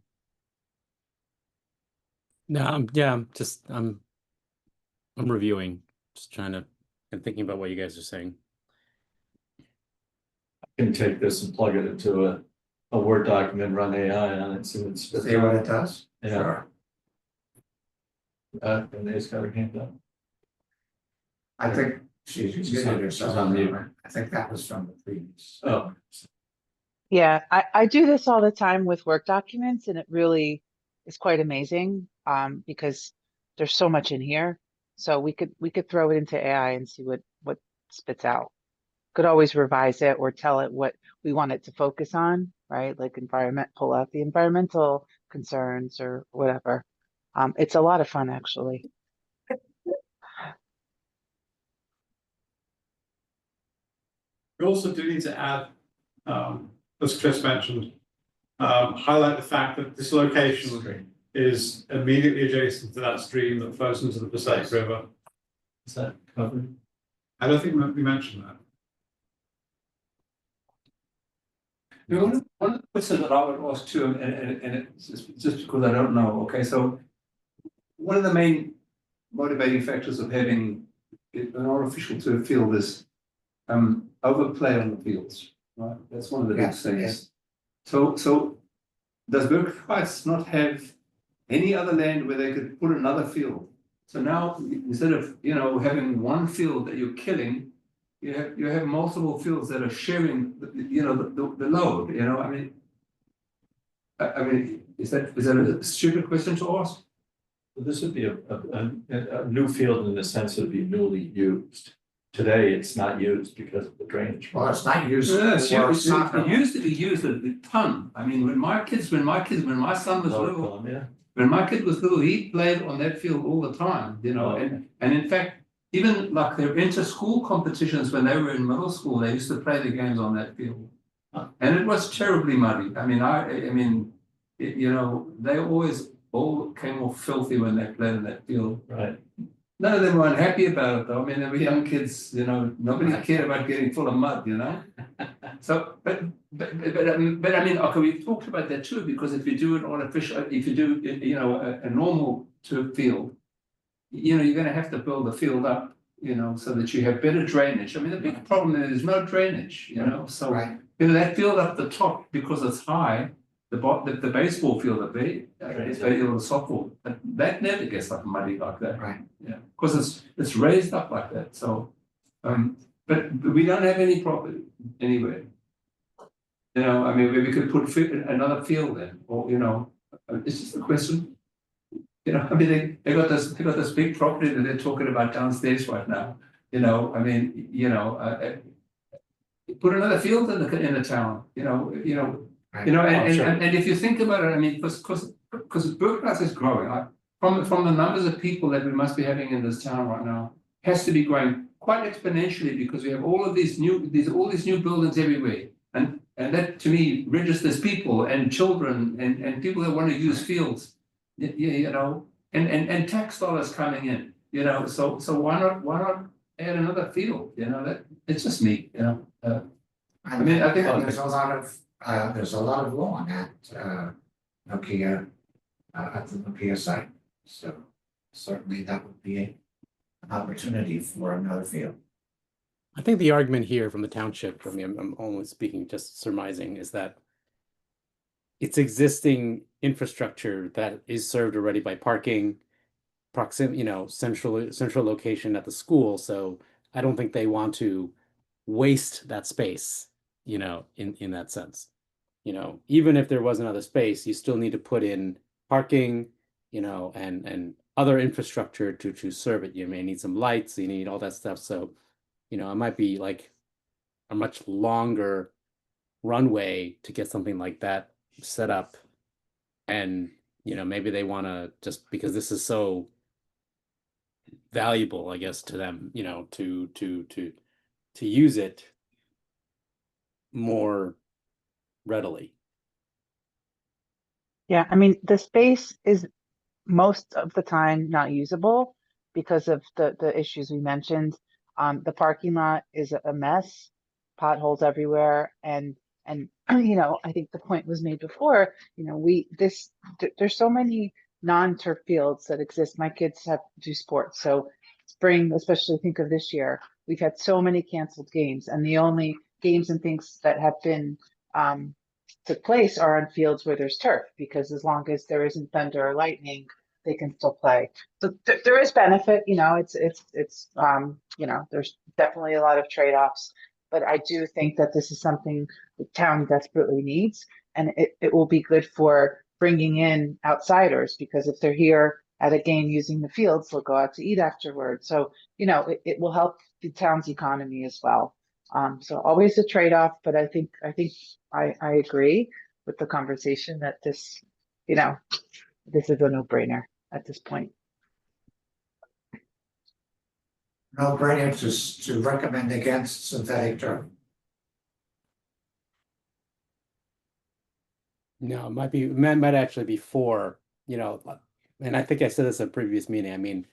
S5: No, I'm reviewing, just trying to, and thinking about what you guys are saying.
S2: I can take this and plug it into a Word document, run AI on it, see what it spits
S1: see what
S2: out.
S1: it does?
S2: Yeah.
S1: Sure.
S2: Renee's got her hand up.
S1: I think she's muted herself.
S2: She's on mute.
S1: I think that was from the previous.
S2: Oh,
S7: Yeah, I do this all the time with work documents, and it really is quite amazing because there's so much in here. So we could throw it into AI and see what spits out. Could always revise it or tell it what we want it to focus on, right? Like pull out the environmental concerns or whatever. It's a lot of fun, actually.
S3: We also do need to add, as Chris mentioned, highlight the fact that this location is immediately adjacent to that stream that flows into the Passaic River.
S2: is that covered?
S3: I don't think we mentioned that.
S6: One of the questions that I would ask too, and it's just because I don't know, okay, so one of the main motivating factors of having an artificial turf field is overplay on the fields, right? That's one of the big
S1: Yes,
S6: things.
S1: yes.
S6: So does Berkeley Heights not have any other land where they could put another field? So now instead of having one field that you're killing, you have multiple fields that are sharing the load. I mean, is that a stupid question to ask?
S2: This would be a new field in the sense it would be newly used. Today, it's not used because of the drainage.
S1: Well, it's not used
S6: Yes,
S1: for soccer.
S6: it used to be used a ton. I mean, when my son was little, when my kid was little, he played on that field all the time, and in fact, even like their inter-school competitions when they were in middle school, they used to play the games on that field. And it was terribly muddy. I mean, they always all came off filthy when they played in that field.
S2: Right.
S6: None of them were unhappy about it though. I mean, they were young kids, nobody cared about getting full of mud, So, but I mean, okay, we've talked about that too, because if you do an artificial, if you do, a normal turf field, you're gonna have to build the field up, so that you have better drainage. I mean, the big problem is there's no drainage, so.
S1: Right,
S6: That field up the top, because it's high, the baseball field, the softball, that never gets up muddy like that.
S1: right.
S6: Yeah, because it's raised up like that, so, but we don't have any property anywhere. I mean, we could put another field in, or, it's just a question. I mean, they got this big property that they're talking about downstairs right now, I mean, put another field in the town, and if you think about it, I mean, because Burglas is growing, from the numbers of people that we must be having in this town right now, has to be growing quite exponentially, because we have all these new buildings everywhere, and that to me registers people and children and people that want to use fields, and tax dollars coming in, so why not add another field, that it's just me, I mean, I think
S1: there's a lot of law on that, Nokia, at the Nokia site. So certainly that would be an opportunity for another field.
S5: I think the argument here from the township, I mean, I'm only speaking, just surmising, is that it's existing infrastructure that is served already by parking, central location at the school. So I don't think they want to waste that space, in that sense. Even if there was another space, you still need to put in parking, and other infrastructure to serve it. You may need some lights, you need all that stuff. So, it might be like a much longer runway to get something like that set up. And, maybe they want to, just because this is so valuable, I guess, to them, to use it more readily.
S7: Yeah, I mean, the space is most of the time not usable because of the issues we mentioned. The parking lot is a mess, potholes everywhere, and I think the point was made before. There's so many non-turf fields that exist. My kids do sports, so spring, especially think of this year, we've had so many canceled games, and the only games and things that have been took place are on fields where there's turf, because as long as there isn't thunder or lightning, they can still play. So there is benefit, it's there's definitely a lot of trade-offs, but I do think that this is something the town desperately needs, and it will be good for bringing in outsiders, because if they're here at a game using the fields, they'll go out to eat afterwards. So, it will help the town's economy as well. So always a trade-off, but I think I agree with the conversation that this is a no-brainer at this point.
S1: No brainer to recommend against synthetic turf.
S5: No, it might actually be for, and I think I said this in a previous meeting. I mean,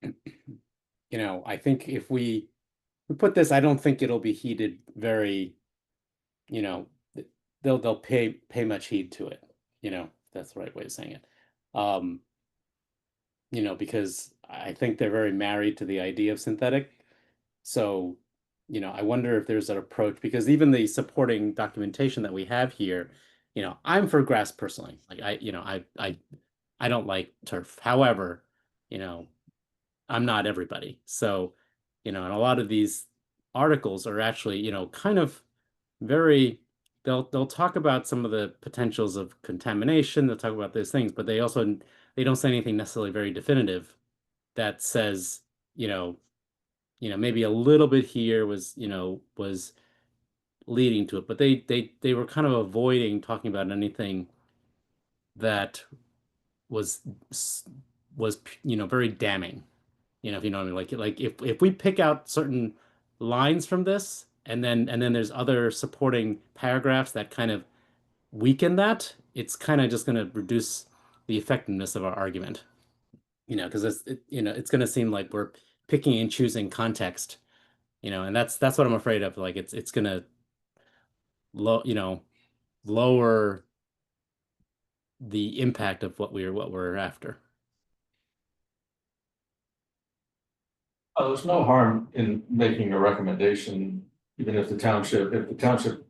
S5: I think if we put this, I don't think it'll be heeded very, they'll pay much heed to it. That's the right way of saying it. Because I think they're very married to the idea of synthetic. So, I wonder if there's an approach, because even the supporting documentation that we have here, I'm for grass personally. Like I don't like turf. However, I'm not everybody. So, and a lot of these articles are actually, kind of very, they'll talk about some of the potentials of contamination. They'll talk about those things, but they don't say anything necessarily very definitive that says, maybe a little bit here was leading to it, but they were kind of avoiding talking about anything that was very damning. If you know what I mean, like if we pick out certain lines from this, and then there's other supporting paragraphs that kind of weaken that, it's kind of just going to reduce the effectiveness of our argument. Because it's going to seem like we're picking and choosing context And that's what I'm afraid of. Like it's gonna lower the impact of what we're after.
S2: There's no harm in making a recommendation, even if the township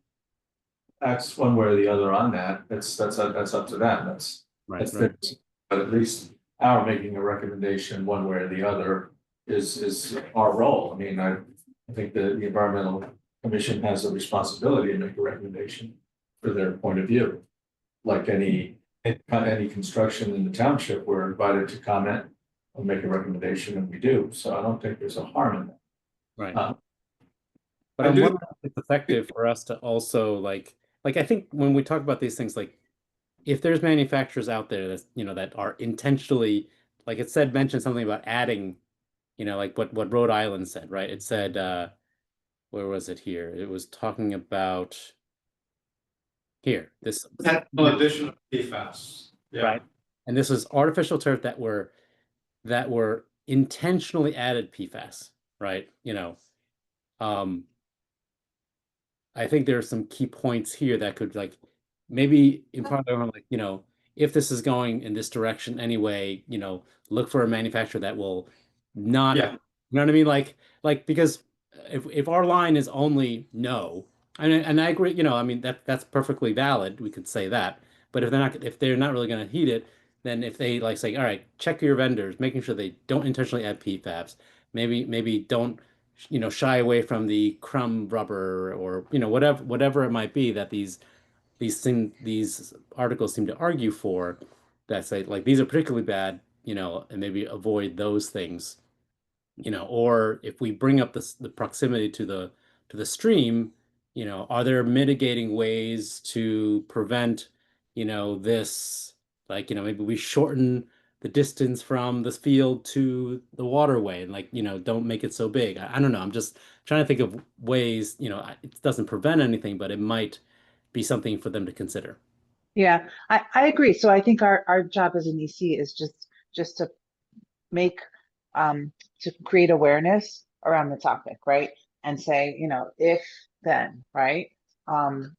S2: acts one way or the other on that, that's up to them, that's
S5: Right.
S2: theirs. But at least our making a recommendation one way or the other is our role. I mean, I think the Environmental Commission has a responsibility to make a recommendation for their point of view. Like any construction in the township, we're invited to comment or make a recommendation, and we do. So I don't think there's a harm in that.
S5: Right.
S2: Uh,
S5: But
S2: I
S5: I'm
S2: do-
S5: wondering if it's effective for us to also like I think when we talk about these things, like if there's manufacturers out there that that are intentionally, like it said, mentioned something about adding, like what Rhode Island said, right? It said, where was it here? It was talking about here, this
S3: Potential addition of PFAS. Yeah.
S5: right. And this was artificial turf that were intentionally added PFAS, right? Um, I think there are some key points here that could like maybe in part of like, if this is going in this direction anyway, look for a manufacturer that will not,
S3: Yeah.
S5: you know what I mean? Like because if our line is only no, and I agree, I mean that's perfectly valid. We could say that. But if they're not really going to heed it, then if they like say, all right, check your vendors, making sure they don't intentionally add PFAS, maybe don't shy away from the crumb rubber or whatever it might be that these articles seem to argue for, that say like these are particularly bad, and maybe avoid those things, or if we bring up the proximity to the stream, are there mitigating ways to prevent, this, like, maybe we shorten the distance from this field to the waterway and like, don't make it so big. I don't know. I'm just trying to think of ways, it doesn't prevent anything, but it might be something for them to consider.
S7: Yeah, I agree. So I think our job as an EC is just to make to create awareness around the topic, right? And say, if then, right?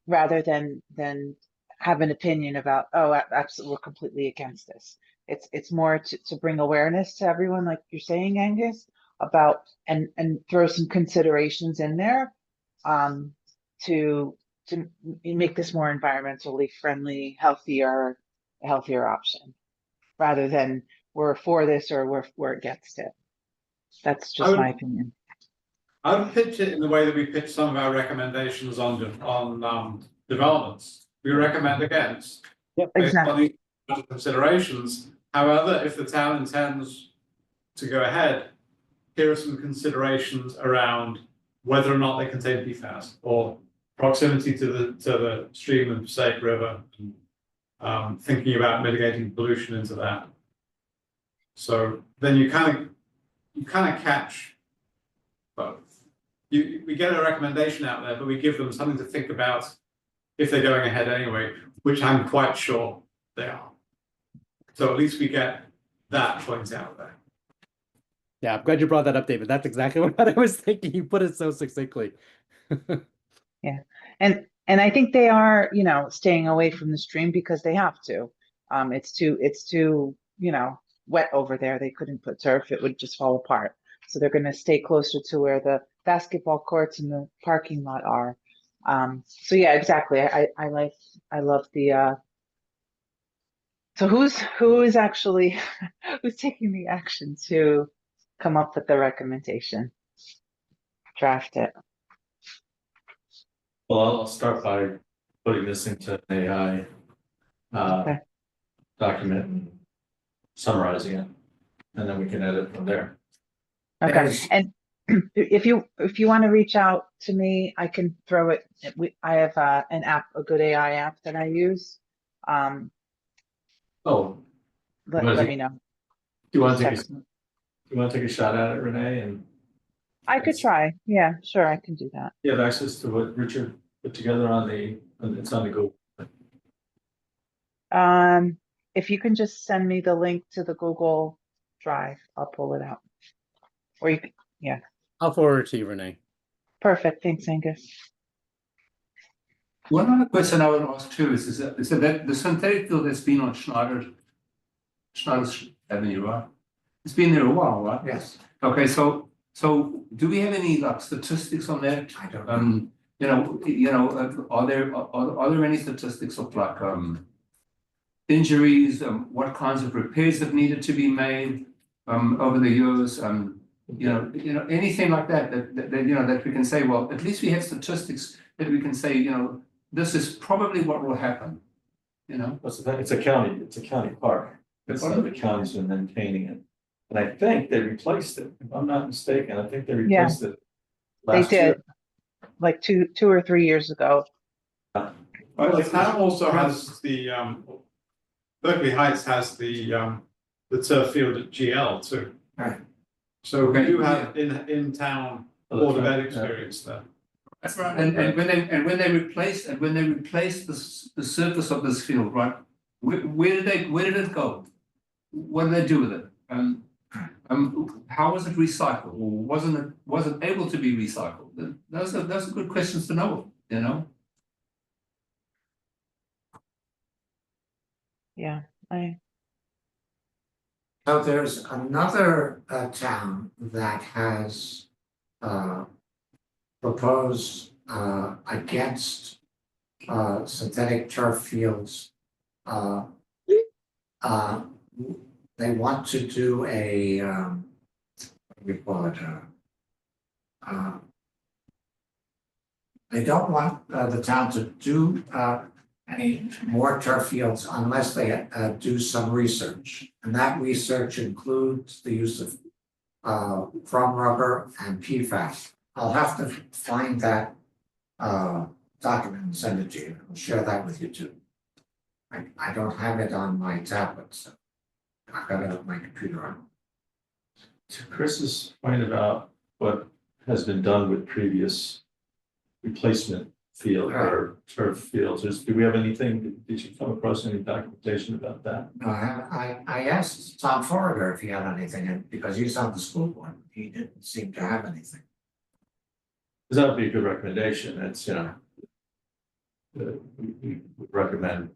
S7: Rather than have an opinion about, oh, absolutely, we're completely against this. It's more to bring awareness to everyone, like you're saying, Angus, about and throw some considerations in there to make this more environmentally friendly, a healthier option, rather than we're for this or we're against it. That's just my opinion.
S3: I would pitch it in the way that we pitch some of our recommendations on developments. We recommend against.
S5: Yep.
S3: Based on
S7: Exactly.
S3: these considerations. However, if the town intends to go ahead, here are some considerations around whether or not they contain PFAS or proximity to the stream and Passaic River, thinking about mitigating pollution into that. So then you kind of catch both. We get a recommendation out there, but we give them something to think about if they're going ahead anyway, which I'm quite sure they are. So at least we get that point out there.
S5: Yeah, I'm glad you brought that up, David. That's exactly what I was thinking. You put it so succinctly.
S7: Yeah. And I think they are, staying away from the stream because they have to. It's too, wet over there. They couldn't put turf. It would just fall apart. So they're going to stay closer to where the basketball courts and the parking lot are. So yeah, exactly. I love the, so who is actually, who's taking the action to come up with the recommendation? Draft it.
S2: Well, I'll start by putting this into an AI
S7: Okay.
S2: document and summarizing it, and then we can edit from there.
S7: Okay. And if you want to reach out to me, I can throw it. I have an app, a good AI app that I use.
S2: Oh,
S7: Let me know.
S2: do you want to
S7: Text
S2: take
S7: me.
S2: a shot at it, Renee? And
S7: I could try. Yeah, sure, I can do that.
S2: you have access to what Richard put together it's on the Google.
S7: If you can just send me the link to the Google Drive, I'll pull it out. Or you can, yeah.
S5: I'll forward it to you, Renee.
S7: Perfect. Thanks, Angus.
S6: One other question I would ask too is that the synthetic field that's been on Schneider's Avenue, right? It's been there a while, right?
S1: Yes,
S6: Okay, so do we have any like statistics on that?
S1: I don't know.
S6: Are there any statistics of like injuries, what kinds of repairs have needed to be made over the years, anything like that that we can say, well, at least we have statistics that we can say, this is probably what will happen,
S2: It's a county park. It's the county's been maintaining it. And I think they replaced it, if I'm not mistaken, I think they replaced it
S7: They
S2: last year.
S7: did, like two or 3 years ago.
S3: But the town also has the, Berkeley Heights has the turf field at GL too.
S1: Right.
S3: So we
S6: Okay.
S3: do have in town Board of Ed experience there.
S6: That's right. And when they replaced the surface of this field, right? Where did it go? What did they do with it? How was it recycled? Or was it able to be recycled? Those are good questions to know,
S7: Yeah,
S1: So there's another town that has proposed against synthetic turf fields. They want to do a what do we call it? They don't want the town to do any more turf fields unless they do some research. And that research includes the use of foam rubber and PFAS. I'll have to find that document and send it to you. I'll share that with you too. I don't have it on my tablet, so I've got it on my computer on.
S2: To Chris's point about what has been done with previous replacement field or turf fields, do we have anything, did you come across any documentation about that?
S1: No, I asked Tom Forager if he had anything, and because he's on the school board, he didn't seem to have anything.
S2: Because that would be a good recommendation, it's, we would recommend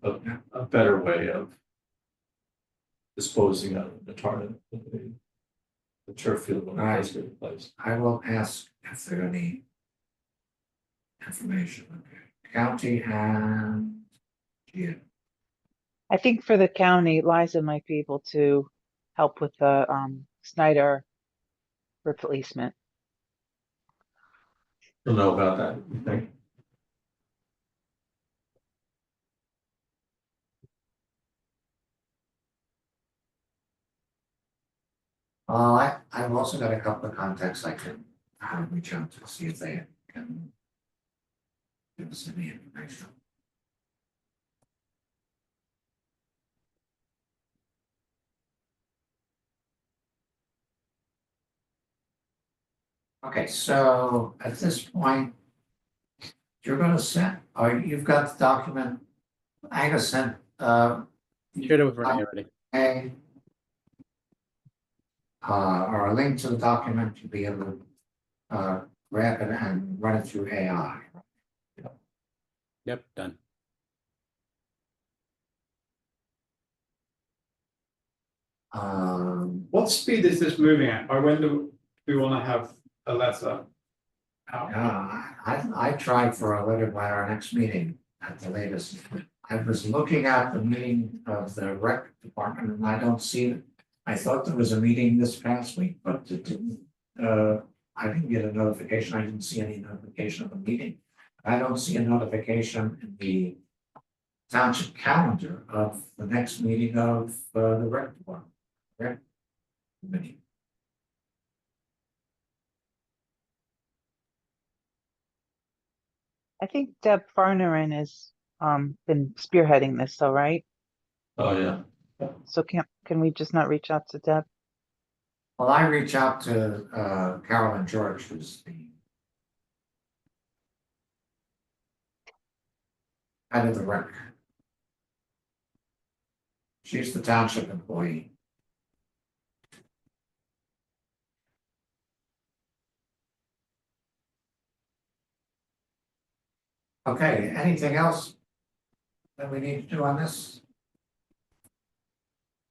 S2: a better way of disposing of the turf field when it does get replaced.
S1: I will ask if there are any information. Okay. County and
S7: I think for the county, Liza might be able to help with the Snyder replacement.
S2: You'll know about that, you think?
S1: I've also got a couple of contacts I can reach out to see if they can give us any information. Okay, so at this point, you're gonna send, or you've got the document, Angus sent,
S5: Shared it with Renee already.
S1: or a link to the document to be able to grab it and run it through AI.
S5: Yep, done.
S3: What speed is this moving at? By when do we want to have a letter out?
S1: I tried for a letter by our next meeting at the latest. I was looking at the meeting of the rec department and I don't see it. I thought there was a meeting this past week, but it didn't, I didn't get a notification. I didn't see any notification of a meeting. I don't see a notification in the township calendar of the next meeting of the rec department. Rec committee.
S7: I think Deb Farnerin has been spearheading this, though, right?
S2: Oh, yeah.
S7: So can we just not reach out to Deb?
S1: Well, I reach out to Carolyn George, who's the head of the rec. She's the township employee. Okay, anything else that we need to do on this?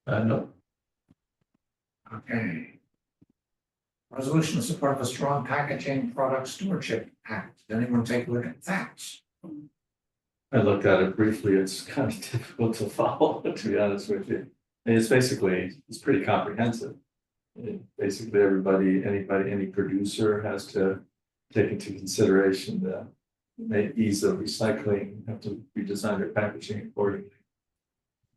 S2: No,
S1: Okay. Resolution in support of a strong packaging product stewardship act. Did anyone take a look at that?
S2: I looked at it briefly. It's kind of difficult to follow, to be honest with you. And it's basically, it's pretty comprehensive. Basically, anybody, any producer has to take into consideration the ease of recycling, have to redesign their packaging accordingly.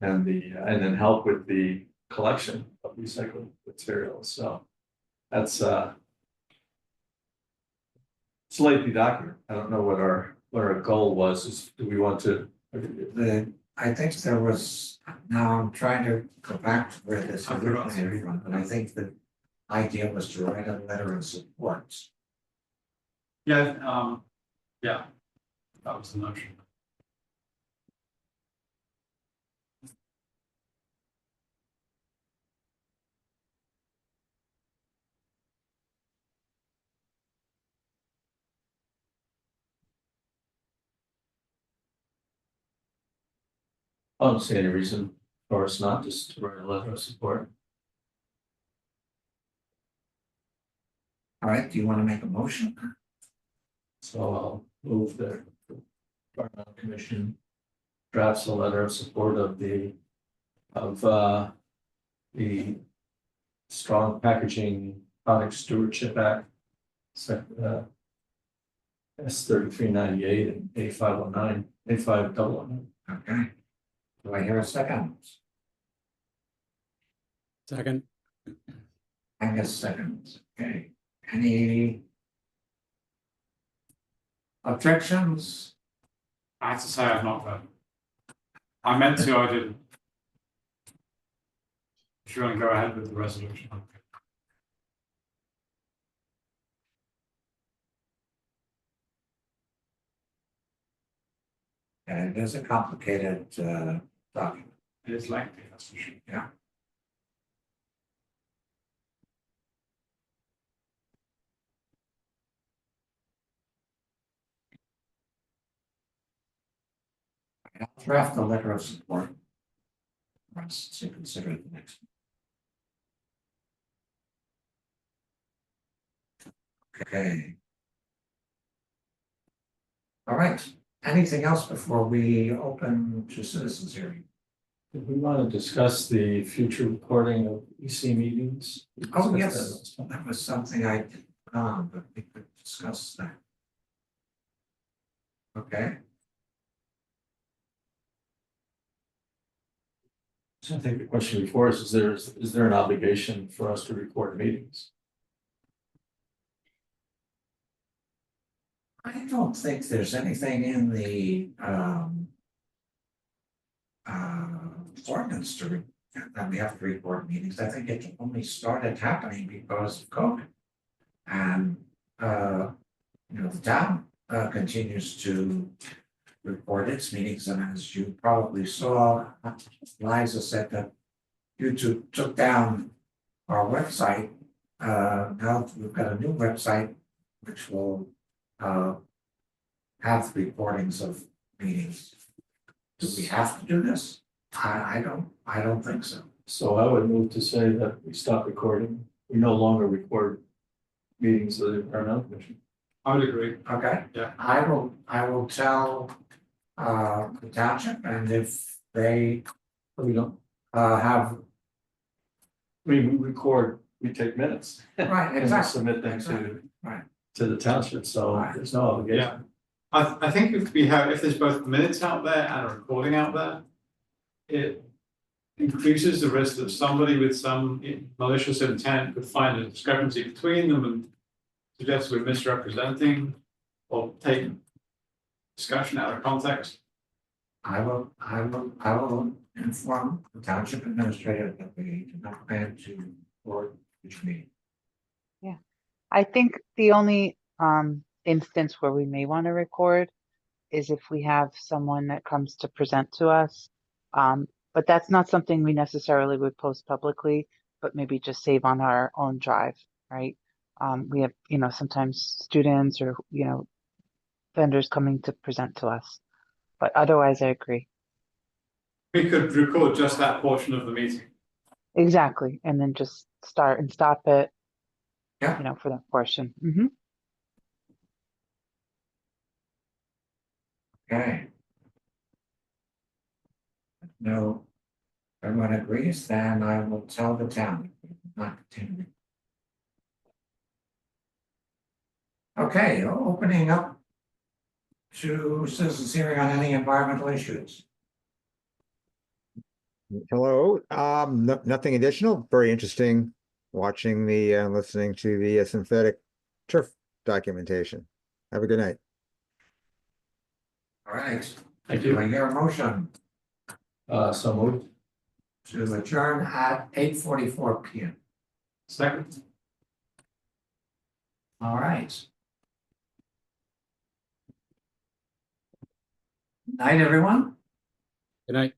S2: And then help with the collection of recycled materials, so that's it's a lengthy document. I don't know what our goal was, do we want to?
S1: I think there was, now I'm trying to go back to where this originated from, but I think the idea was to write a letter of support.
S3: Yeah, yeah, that was the notion.
S2: I don't see any reason for us not just to write a letter of support.
S1: All right, do you want to make a motion?
S2: So I'll move the Environmental Commission drafts a letter of support of the Strong Packaging Product Stewardship Act. S3398 and A509, A511.
S1: Okay. Do I hear a second?
S5: Second.
S1: Angus seconds. Okay. Any objections?
S3: I have to say I've not read. I meant to, I didn't. If you want to go ahead with the resolution.
S1: And it is a complicated document.
S3: It is lengthy, that's for sure.
S1: Yeah. I'll draft the letter of support for us to consider the next. Okay. All right. Anything else before we open to citizens hearing?
S2: Did we want to discuss the future recording of EC meetings?
S1: Oh,
S2: We
S1: yes,
S2: discussed that last time.
S1: that was something I did, but we could discuss that. Okay.
S2: So I think the question before us is there an obligation for us to record meetings?
S1: I don't think there's anything in the ordinance that we have to record meetings. I think it only started happening because of COVID. And the town continues to record its meetings, and as you probably saw, Liza said that YouTube took down our website. Now we've got a new website which will have recordings of meetings. Do we have to do this? I don't think so.
S2: So I would move to say that we stop recording. We no longer record meetings of the Environmental Commission.
S3: I would agree.
S1: Okay.
S3: Yeah.
S1: I will tell the township, and if they
S2: We don't,
S1: have,
S2: we record, we take minutes.
S1: right,
S2: And we
S1: exactly.
S2: submit them
S1: Exactly. Right.
S2: to the township, so
S1: Right.
S2: there's no obligation.
S3: I think if there's both minutes out there and a recording out there, it increases the risk that somebody with some malicious intent could find a discrepancy between them and suggest we're misrepresenting or take discussion out of context.
S1: I will inform the township administrator that we do not plan to record each meeting.
S7: I think the only instance where we may want to record is if we have someone that comes to present to us. But that's not something we necessarily would post publicly, but maybe just save on our own drive, right? We have, sometimes students or, vendors coming to present to us. But otherwise, I agree.
S3: We could record just that portion of the meeting.
S7: Exactly. And then just start and stop it,
S1: Yeah.
S7: you know, for that portion.
S1: Okay. No, everyone agrees, then I will tell the town, not continue. Okay, opening up to citizens hearing on any environmental issues.
S4: Hello, nothing additional, very interesting watching the, listening to the synthetic turf documentation. Have a good night.
S1: All right.
S2: Thank
S1: Do I
S2: you.
S1: hear a motion
S2: So moved.
S1: to adjourn at 8:44 PM?
S3: Second.
S1: All right. Night, everyone.
S5: Good night.